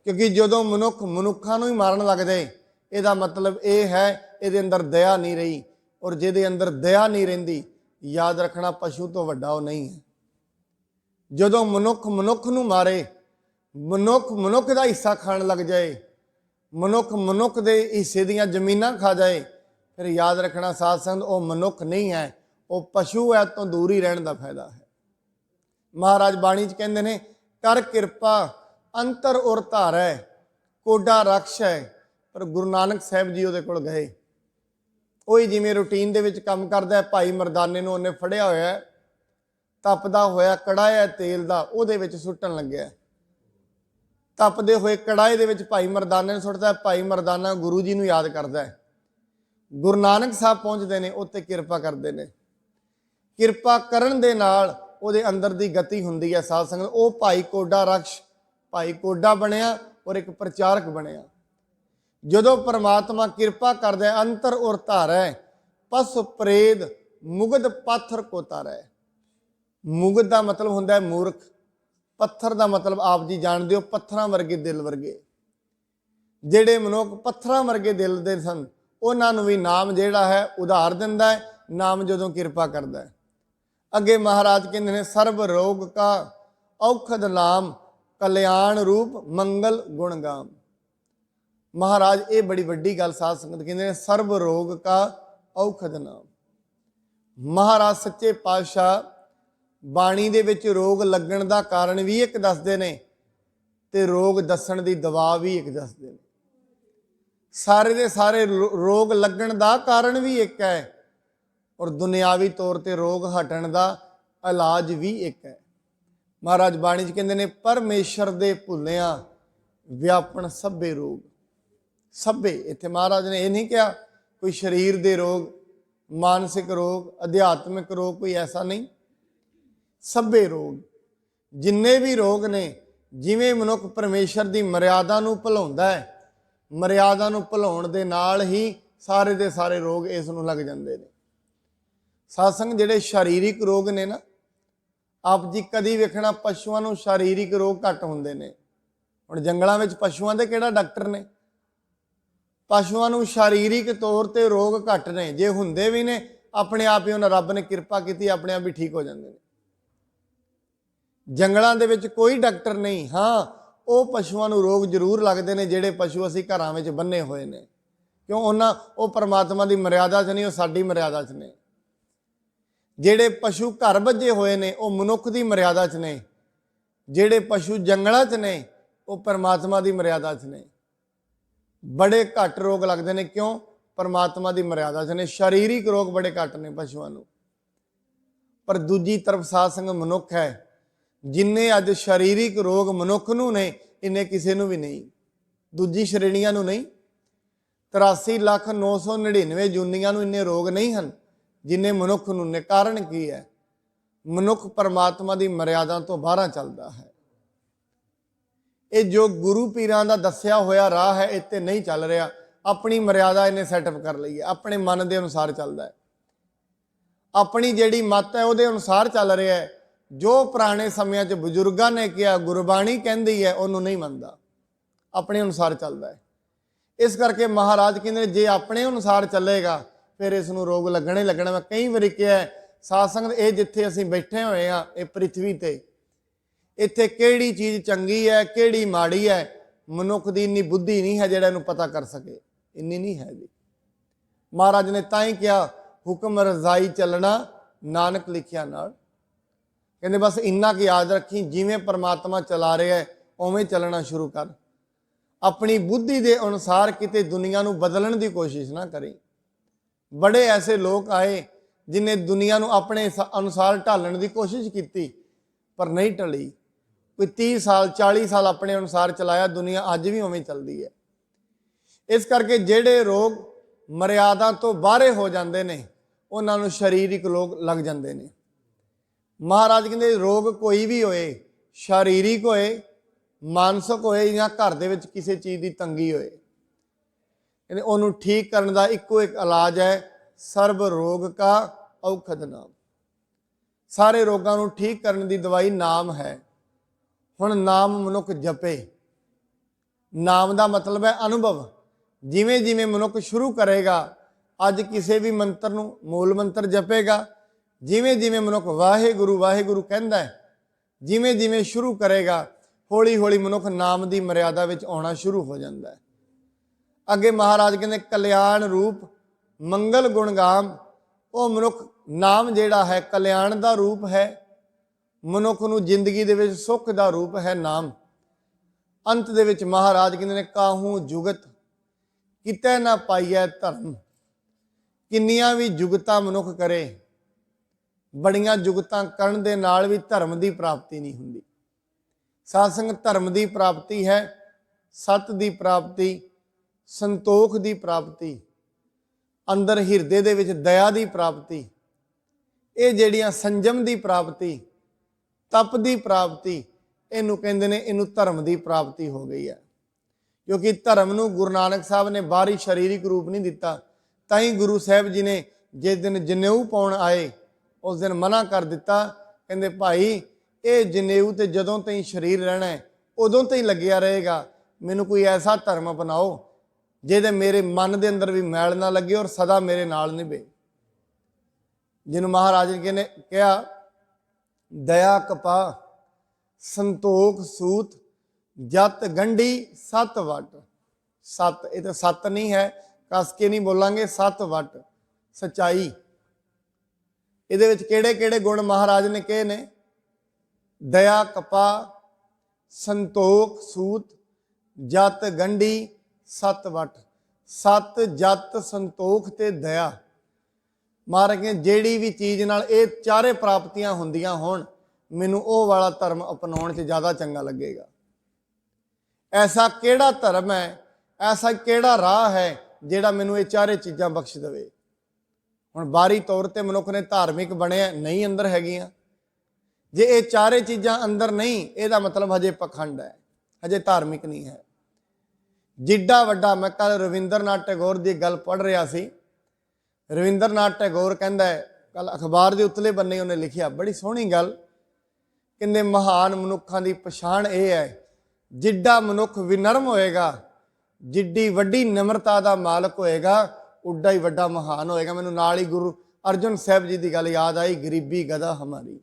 ਕਿਉਂਕਿ ਜਦੋਂ ਮਨੁੱਖ ਮਨੁੱਖਾਂ ਨੂੰ ਹੀ ਮਾਰਨ ਲੱਗਦੇ, ਇਹਦਾ ਮਤਲਬ ਇਹ ਹੈ ਇਹਦੇ ਅੰਦਰ ਦਇਆ ਨਹੀਂ ਰਹੀ, ਔਰ ਜਿਹਦੇ ਅੰਦਰ ਦਇਆ ਨਹੀਂ ਰਹਿੰਦੀ, ਯਾਦ ਰੱਖਣਾ ਪਸ਼ੂ ਤੋਂ ਵੱਡਾ ਉਹ ਨਹੀਂ ਹੈ। ਜਦੋਂ ਮਨੁੱਖ ਮਨੁੱਖ ਨੂੰ ਮਾਰੇ, ਮਨੁੱਖ ਮਨੁੱਖ ਦਾ ਹਿੱਸਾ ਖਾਣ ਲੱਗ ਜਾਏ, ਮਨੁੱਖ ਮਨੁੱਖ ਦੇ ਹਿੱਸੇ ਦੀਆਂ ਜ਼ਮੀਨਾਂ ਖਾ ਜਾਏ, ਫਿਰ ਯਾਦ ਰੱਖਣਾ ਸਾਧ ਸੰਗਤ ਉਹ ਮਨੁੱਖ ਨਹੀਂ ਹੈ, ਉਹ ਪਸ਼ੂ ਹੈ। ਤੋਂ ਦੂਰ ਹੀ ਰਹਿਣ ਦਾ ਫਾਇਦਾ ਹੈ। ਮਹਾਰਾਜ ਬਾਣੀ 'ਚ ਕਹਿੰਦੇ ਨੇ ਕਰ ਕਿਰਪਾ ਅੰਤਰ ਉਰ ਧਾਰੈ, ਕੋਡਾ ਰਕਸ਼ ਹੈ। ਪਰ ਗੁਰੂ ਨਾਨਕ ਸਾਹਿਬ ਜੀ ਉਹਦੇ ਕੋਲ ਗਏ, ਉਹੀ ਜਿਵੇਂ ਰੂਟੀਨ ਦੇ ਵਿੱਚ ਕੰਮ ਕਰਦਾ ਹੈ। ਭਾਈ ਮਰਦਾਨੇ ਨੂੰ ਉਹਨੇ ਫੜਿਆ ਹੋਇਆ, ਤਪਦਾ ਹੋਇਆ ਕੜਾਇਆ ਤੇਲ ਦਾ, ਉਹਦੇ ਵਿੱਚ ਸੁੱਟਣ ਲੱਗਿਆ। ਤਪਦੇ ਹੋਏ ਕੜਾਏ ਦੇ ਵਿੱਚ ਭਾਈ ਮਰਦਾਨੇ ਨੂੰ ਸੁੱਟਦਾ। ਭਾਈ ਮਰਦਾਨਾ ਗੁਰੂ ਜੀ ਨੂੰ ਯਾਦ ਕਰਦਾ ਹੈ। ਗੁਰੂ ਨਾਨਕ ਸਾਹਿਬ ਪਹੁੰਚਦੇ ਨੇ, ਉੱਤੇ ਕਿਰਪਾ ਕਰਦੇ ਨੇ। ਕਿਰਪਾ ਕਰਨ ਦੇ ਨਾਲ ਉਹਦੇ ਅੰਦਰ ਦੀ ਗਤੀ ਹੁੰਦੀ ਹੈ। ਸਾਧ ਸੰਗਤ, ਉਹ ਭਾਈ ਕੋਡਾ ਰਕਸ਼, ਭਾਈ ਕੋਡਾ ਬਣਿਆ ਔਰ ਇੱਕ ਪ੍ਰਚਾਰਕ ਬਣਿਆ। ਜਦੋਂ ਪਰਮਾਤਮਾ ਕਿਰਪਾ ਕਰਦਾ, ਅੰਤਰ ਉਰ ਧਾਰੈ, ਪਸ ਪ੍ਰੇਦ ਮੁਗਧ ਪਾਥਰ ਕੋ ਤਾਰੈ। ਮੁਗਧ ਦਾ ਮਤਲਬ ਹੁੰਦਾ ਹੈ ਮੂਰਖ, ਪੱਥਰ ਦਾ ਮਤਲਬ ਆਪ ਜੀ ਜਾਣਦੇ ਹੋ, ਪੱਥਰਾਂ ਵਰਗੇ ਦਿਲ ਵਰਗੇ। ਜਿਹੜੇ ਮਨੁੱਖ ਪੱਥਰਾਂ ਵਰਗੇ ਦਿਲ ਦੇ ਸਨ, ਉਹਨਾਂ ਨੂੰ ਵੀ ਨਾਮ ਜਿਹੜਾ ਹੈ ਉਧਾਰ ਦਿੰਦਾ ਹੈ। ਨਾਮ ਜਦੋਂ ਕਿਰਪਾ ਕਰਦਾ ਹੈ। ਅੱਗੇ ਮਹਾਰਾਜ ਕਹਿੰਦੇ ਨੇ ਸਰਬ ਰੋਗ ਕਾ ਔਖਦ ਨਾਮ, ਕਲਿਆਣ ਰੂਪ ਮੰਗਲ ਗੁਣ ਗਾਮ। ਮਹਾਰਾਜ ਇਹ ਬੜੀ ਵੱਡੀ ਗੱਲ ਸਾਧ ਸੰਗਤ ਕਹਿੰਦੇ ਨੇ, ਸਰਬ ਰੋਗ ਕਾ ਔਖਦ ਨਾਮ। ਮਹਾਰਾਜ ਸੱਚੇ ਪਾਤਸ਼ਾਹ ਬਾਣੀ ਦੇ ਵਿੱਚ ਰੋਗ ਲੱਗਣ ਦਾ ਕਾਰਨ ਵੀ ਇੱਕ ਦੱਸਦੇ ਨੇ, ਤੇ ਰੋਗ ਦੱਸਣ ਦੀ ਦਵਾ ਵੀ ਇੱਕ ਦੱਸਦੇ ਨੇ। ਸਾਰੇ ਦੇ ਸਾਰੇ ਰੋਗ ਲੱਗਣ ਦਾ ਕਾਰਨ ਵੀ ਇੱਕ ਹੈ, और दुनियावी तौर ते रोग हटण का इलाज भी एक है। महाराज बाणी च कहते ने परमेश्वर दे भुलिया व्यापन सभे रोग। सभे इत्थे महाराज ने यह नहीं कहा कोई शरीर दे रोग, मानसिक रोग, अध्यात्मिक रोग, कोई ऐसा नहीं। सभे रोग, जिन्ने भी रोग ने, जिवें मनुख परमेश्वर की मर्यादा नूं भुलाउंदा है, मर्यादा नूं भुलाउण दे नाल ही सारे दे सारे रोग इस नूं लग जांदे ने। सत्संग जिहड़े शारीरिक रोग ने ना, आप जी कदी वेखना पशुआं नूं शारीरिक रोग घट हुंदे ने। हुण जंगलां विच पशुआं दे किहड़ा डॉक्टर ने? पशुआं नूं शारीरिक तौर ते रोग घट ने, जे हुंदे भी ने अपने आप ही उन्हें रब ने किरपा की अपने आप ही ठीक हो जाते हैं। जंगलों के विच कोई डॉक्टर नहीं। हाँ, वो पशुआं नूं रोग जरूर लगते हैं जिहड़े पशु असीं घरां विच बन्ने हुए ने। क्यों? उन्हां वो परमात्मा की मर्यादा च नहीं, वो साडी मर्यादा च ने। जिहड़े पशु घर बजे हुए ने वो मनुख की मर्यादा च ने, जिहड़े पशु जंगलों च ने वो परमात्मा की मर्यादा च ने। बड़े घट रोग लगते हैं। क्यों? परमात्मा की मर्यादा च ने। शारीरिक रोग बड़े घट ने पशुआं नूं। पर दूजी तरफ साध संगत मनुख है जिन्हें अज शारीरिक रोग मनुख नूं ने, इन्हें किसी नूं भी नहीं, दूजी श्रेणियां नूं नहीं। 83,999 जूनियां नूं इन्ने रोग नहीं हैं जिन्हें मनुख नूं ने। कारण की है? मनुख परमात्मा की मर्यादा तो बाहर चलता है। ये जो गुरु पीरां दा दस्या होया राह है इत्ते नहीं चल रहा। अपनी मर्यादा इन्हें सैटअप कर ली है, अपने मन के अनुसार चलता है, अपनी जिहड़ी मत है उहदे अनुसार चल रहा है। जो पुराने समय च बजुर्गों ने कहा, गुरबाणी कहती है, उन्होंने नहीं मनता, अपने अनुसार चलता है। इस करके महाराज कहते जे अपने अनुसार चलेगा फिर इसनों रोग लगने ही लगना। मैं कई बार कहा है साध संगत, ये जिथे असीं बैठे हुए हाँ ये पृथ्वी ते, इत्थे किहड़ी चीज़ चंगी है किहड़ी माड़ी है, मनुख की इन्नी बुद्धि नहीं है जिहड़ा इहनूं पता कर सके, इन्नी नहीं है जी। महाराज ने तां ही कहा हुक्म रजाई चलना नानक लिखिया नाल। कहते बस इन्ना कि याद रखी, जिमें परमात्मा चला रहा है उवें चलना शुरू कर। अपनी बुद्धि के अनुसार किते दुनिया नूं बदलण की कोशिश ना करी। बड़े ऐसे लोग आए जिन्हें दुनिया नूं अपने अनुसार ढालण की कोशिश की पर नहीं ढली। कोई 30 साल 40 साल अपने अनुसार चलाया, दुनिया अज भी उवें चलती है। इस करके जिहड़े रोग मर्यादा तो बाहरे हो जाते हैं उन्हां नूं शारीरिक रोग लग जाते हैं। महाराज कहते रोग कोई भी होए, शारीरिक होए, मानसिक होए या घर दे विच किसी चीज़ की तंगी होए, कहते उन्होंने ठीक करने का इक्को एक इलाज है, सर्व रोग का औखद नाम। सारे रोगों को ठीक करने की दवाई नाम है। हुण नाम मनुख जपे, नाम का मतलब है अनुभव। जिमें जिमें मनुख शुरू करेगा, अज किसी भी मंत्र नूं मूल मंत्र जपेगा, जिमें जिमें मनुख वाहेगुरु कहता है, जिमें जिमें शुरू करेगा हौली हौली मनुख नाम की मर्यादा विच आउणा शुरू हो जाता है। अगे महाराज कहते कल्याण रूप मंगल गुणगाम, वो मनुख नाम जिहड़ा है कल्याण का रूप है, मनुख नूं जिंदगी दे विच सुख का रूप है नाम। अंत दे विच महाराज कहते हैं काहू जुगत किते ना पाइए धर्म। किन्नियां भी जुगतां मनुख करे, बड़ियां जुगतां करन दे नाल भी धर्म की प्राप्ति नहीं हुंदी। साध संगत धर्म की प्राप्ति है सत की प्राप्ति, संतोख की प्राप्ति, अंदर हिरदे दे विच दया की प्राप्ति, ये जिहड़ियां संजम की प्राप्ति, तप की प्राप्ति, इनू कहंदे ने इनू धर्म की प्राप्ति हो गई है। क्योंकि धर्म नूं गुरु नानक साहब ने बाहरी शारीरिक रूप नहीं दिता। ताई गुरु साहब जी ने जिस दिन जनेऊ पाउण आए उस दिन मना कर दिता, कहंदे भाई ये जनेऊ तो जदों तई शरीर रहना है उदों तई लग्या रहेगा, मैनू कोई ऐसा धर्म अपनाओ जिहदे मेरे मन के अंदर भी मैल ना लगे और सदा मेरे नाल निभे। जिन्हों महाराज ने कहा दया कपा संतोख सूत जत गंढी सत वट। सत ये तो सत नहीं है, कस के नहीं बोलांगे, सत वट सच्चाई। ये केड़े केड़े गुण महाराज ने कहे ने? दया कपा संतोख सूत जत गंढी सत वट। सत जत संतोख ते दया, महाराज कहते ਜਿਹੜੀ ਵੀ ਚੀਜ਼ ਨਾਲ ਇਹ ਚਾਰੇ ਪ੍ਰਾਪਤੀਆਂ ਹੁੰਦੀਆਂ ਹੋਣ ਮੈਨੂੰ ਉਹ ਵਾਲਾ ਧਰਮ ਅਪਣਾਉਣ 'ਚ ਜ਼ਿਆਦਾ ਚੰਗਾ ਲੱਗੇਗਾ। ਐਸਾ ਕਿਹੜਾ ਧਰਮ ਹੈ, ਐਸਾ ਕਿਹੜਾ ਰਾਹ ਹੈ ਜਿਹੜਾ ਮੈਨੂੰ ਇਹ ਚਾਰੇ ਚੀਜ਼ਾਂ ਬਖਸ਼ ਦੇਵੇ। ਹੁਣ ਬਾਹਰੀ ਤੌਰ ਤੇ ਮਨੁੱਖ ਨੇ ਧਾਰਮਿਕ ਬਣਿਆ, ਨਹੀਂ ਅੰਦਰ ਹੈਗੀਆਂ। ਜੇ ਇਹ ਚਾਰੇ ਚੀਜ਼ਾਂ ਅੰਦਰ ਨਹੀਂ, ਇਹਦਾ ਮਤਲਬ ਹਜੇ ਪਖੰਡ ਹੈ, ਹਜੇ ਧਾਰਮਿਕ ਨਹੀਂ ਹੈ। ਜਿੱਡਾ ਵੱਡਾ, ਮੈਂ ਕੱਲ ਰਵਿੰਦਰਨਾਥ ਟੈਗੋਰ ਦੀ ਗੱਲ ਪੜ੍ਹ ਰਿਹਾ ਸੀ। ਰਵਿੰਦਰਨਾਥ ਟੈਗੋਰ ਕਹਿੰਦਾ ਹੈ, ਕੱਲ ਅਖਬਾਰ ਦੇ ਉਤਲੇ ਬੰਨੇ ਉਹਨੇ ਲਿਖਿਆ, ਬੜੀ ਸੋਹਣੀ ਗੱਲ, ਕਹਿੰਦੇ ਮਹਾਨ ਮਨੁੱਖਾਂ ਦੀ ਪਛਾਣ ਇਹ ਹੈ, ਜਿੱਡਾ ਮਨੁੱਖ ਵਿਨਰਮ ਹੋਏਗਾ, ਜਿੱਡੀ ਵੱਡੀ ਨਿਮਰਤਾ ਦਾ ਮਾਲਕ ਹੋਏਗਾ, ਉੱਡਾ ਹੀ ਵੱਡਾ ਮਹਾਨ ਹੋਏਗਾ। ਮੈਨੂੰ ਨਾਲ ਹੀ ਗੁਰੂ ਅਰਜਨ ਸਾਹਿਬ ਜੀ ਦੀ ਗੱਲ ਯਾਦ ਆਈ, ਗਰੀਬੀ ਗਦਾ ਹਮਾਰੀ।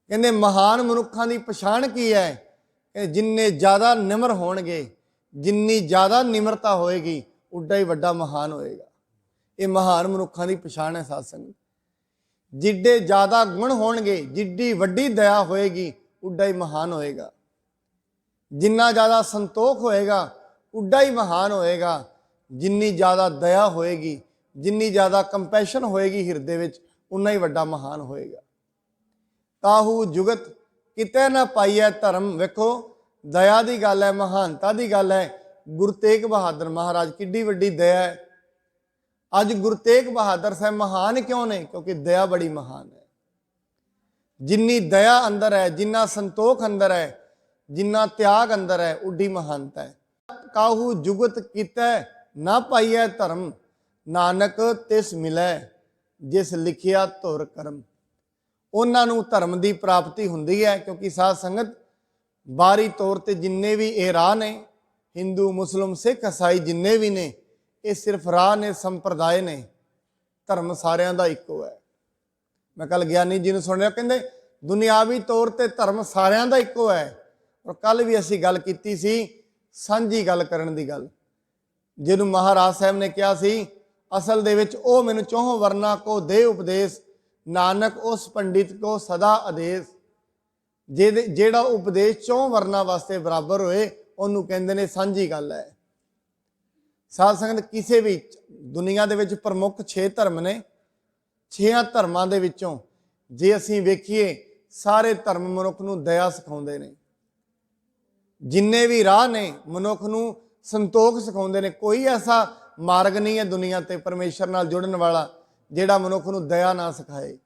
ਕਹਿੰਦੇ ਮਹਾਨ ਮਨੁੱਖਾਂ ਦੀ ਪਛਾਣ ਕੀ ਹੈ, ਜਿੰਨੇ ਜ਼ਿਆਦਾ ਨਿਮਰ ਹੋਣਗੇ, ਜਿੰਨੀ ਜ਼ਿਆਦਾ ਨਿਮਰਤਾ ਹੋਏਗੀ, ਉੱਡਾ ਹੀ ਵੱਡਾ ਮਹਾਨ ਹੋਏਗਾ। ਇਹ ਮਹਾਨ ਮਨੁੱਖਾਂ ਦੀ ਪਛਾਣ ਹੈ ਸਾਧ ਸੰਗਤ। ਜਿੱਡੇ ਜ਼ਿਆਦਾ ਗੁਣ ਹੋਣਗੇ, ਜਿੱਡੀ ਵੱਡੀ ਦਇਆ ਹੋਏਗੀ, ਉੱਡਾ ਹੀ ਮਹਾਨ ਹੋਏਗਾ। ਜਿੰਨਾ ਜ਼ਿਆਦਾ ਸੰਤੋਖ ਹੋਏਗਾ, ਉੱਡਾ ਹੀ ਮਹਾਨ ਹੋਏਗਾ। ਜਿੰਨੀ ਜ਼ਿਆਦਾ ਦਇਆ ਹੋਏਗੀ, ਜਿੰਨੀ ਜ਼ਿਆਦਾ ਕੰਪੈਸ਼ਨ ਹੋਏਗੀ ਹਿਰਦੇ ਵਿੱਚ, ਉਨਾ ਹੀ ਵੱਡਾ ਮਹਾਨ ਹੋਏਗਾ। ਤਾਹੂ ਜੁਗਤ ਕਿਤੇ ਨਾ ਪਾਈਐ ਧਰਮ। ਵੇਖੋ, ਦਇਆ ਦੀ ਗੱਲ ਹੈ, ਮਹਾਨਤਾ ਦੀ ਗੱਲ ਹੈ। ਗੁਰੂ ਤੇਗ ਬਹਾਦਰ ਮਹਾਰਾਜ, ਕਿੱਡੀ ਵੱਡੀ ਦਇਆ ਹੈ। ਅੱਜ ਗੁਰੂ ਤੇਗ ਬਹਾਦਰ ਸਾਹਿਬ ਮਹਾਨ ਕਿਉਂ ਨੇ? ਕਿਉਂਕਿ ਦਇਆ ਬੜੀ ਮਹਾਨ ਹੈ। ਜਿੰਨੀ ਦਇਆ ਅੰਦਰ ਹੈ, ਜਿੰਨਾ ਸੰਤੋਖ ਅੰਦਰ ਹੈ, ਜਿੰਨਾ ਤਿਆਗ ਅੰਦਰ ਹੈ, ਉੱਡੀ ਮਹਾਨਤਾ ਹੈ। ਕਾਹੂ ਜੁਗਤ ਕੀਤਾ ਨਾ ਪਾਈਐ ਧਰਮ, ਨਾਨਕ ਤਿਸ ਮਿਲੈ ਜਿਸ ਲਿਖਿਆ ਧੁਰ ਕਰਮ। ਉਹਨਾਂ ਨੂੰ ਧਰਮ ਦੀ ਪ੍ਰਾਪਤੀ ਹੁੰਦੀ ਹੈ, ਕਿਉਂਕਿ ਸਾਧ ਸੰਗਤ ਬਾਹਰੀ ਤੌਰ ਤੇ ਜਿੰਨੇ ਵੀ ਇਹ ਰਾਹ ਨੇ, ਹਿੰਦੂ ਮੁਸਲਿਮ ਸਿੱਖ ਈਸਾਈ ਜਿੰਨੇ ਵੀ ਨੇ, ਇਹ ਸਿਰਫ ਰਾਹ ਨੇ, ਸੰਪਰਦਾਇ ਨੇ। ਧਰਮ ਸਾਰਿਆਂ ਦਾ ਇੱਕੋ ਹੈ। ਮੈਂ ਕੱਲ ਗਿਆਨੀ ਜੀ ਨੂੰ ਸੁਣਿਆ, ਕਹਿੰਦੇ ਦੁਨਿਆਵੀ ਤੌਰ ਤੇ ਧਰਮ ਸਾਰਿਆਂ ਦਾ ਇੱਕੋ ਹੈ। ਔਰ ਕੱਲ ਵੀ ਅਸੀਂ ਗੱਲ ਕੀਤੀ ਸੀ ਸਾਂਝੀ ਗੱਲ ਕਰਨ ਦੀ ਗੱਲ, ਜਿਹਨੂੰ ਮਹਾਰਾਜ ਸਾਹਿਬ ਨੇ ਕਿਹਾ ਸੀ, ਅਸਲ ਦੇ ਵਿੱਚ ਉਹ ਮੈਨੂੰ ਚੌਹਾਂ ਵਰਨਾ ਕੋ ਦੇ ਉਪਦੇਸ਼, ਨਾਨਕ ਉਸ ਪੰਡਿਤ ਕੋ ਸਦਾ ਆਦੇਸ਼। ਜਿਹੜਾ ਉਪਦੇਸ਼ ਚੌਂ ਵਰਨਾ ਵਾਸਤੇ ਬਰਾਬਰ ਹੋਏ, ਉਹਨੂੰ ਕਹਿੰਦੇ ਨੇ ਸਾਂਝੀ ਗੱਲ ਹੈ। ਸਾਧ ਸੰਗਤ, ਕਿਸੇ ਵੀ ਦੁਨੀਆ ਦੇ ਵਿੱਚ ਪ੍ਰਮੁੱਖ 6 ਧਰਮ ਨੇ। 6 ਧਰਮਾਂ ਦੇ ਵਿੱਚੋਂ ਜੇ ਅਸੀਂ ਵੇਖੀਏ, ਸਾਰੇ ਧਰਮ ਮਨੁੱਖ ਨੂੰ ਦਇਆ ਸਿਖਾਉਂਦੇ ਨੇ। ਜਿੰਨੇ ਵੀ ਰਾਹ ਨੇ ਮਨੁੱਖ ਨੂੰ ਸੰਤੋਖ ਸਿਖਾਉਂਦੇ ਨੇ। ਕੋਈ ਐਸਾ ਮਾਰਗ ਨਹੀਂ ਹੈ ਦੁਨੀਆ ਤੇ ਪਰਮੇਸ਼ਰ ਨਾਲ ਜੁੜਨ ਵਾਲਾ ਜਿਹੜਾ ਮਨੁੱਖ ਨੂੰ ਦਇਆ ਨਾ ਸਿਖਾਏ।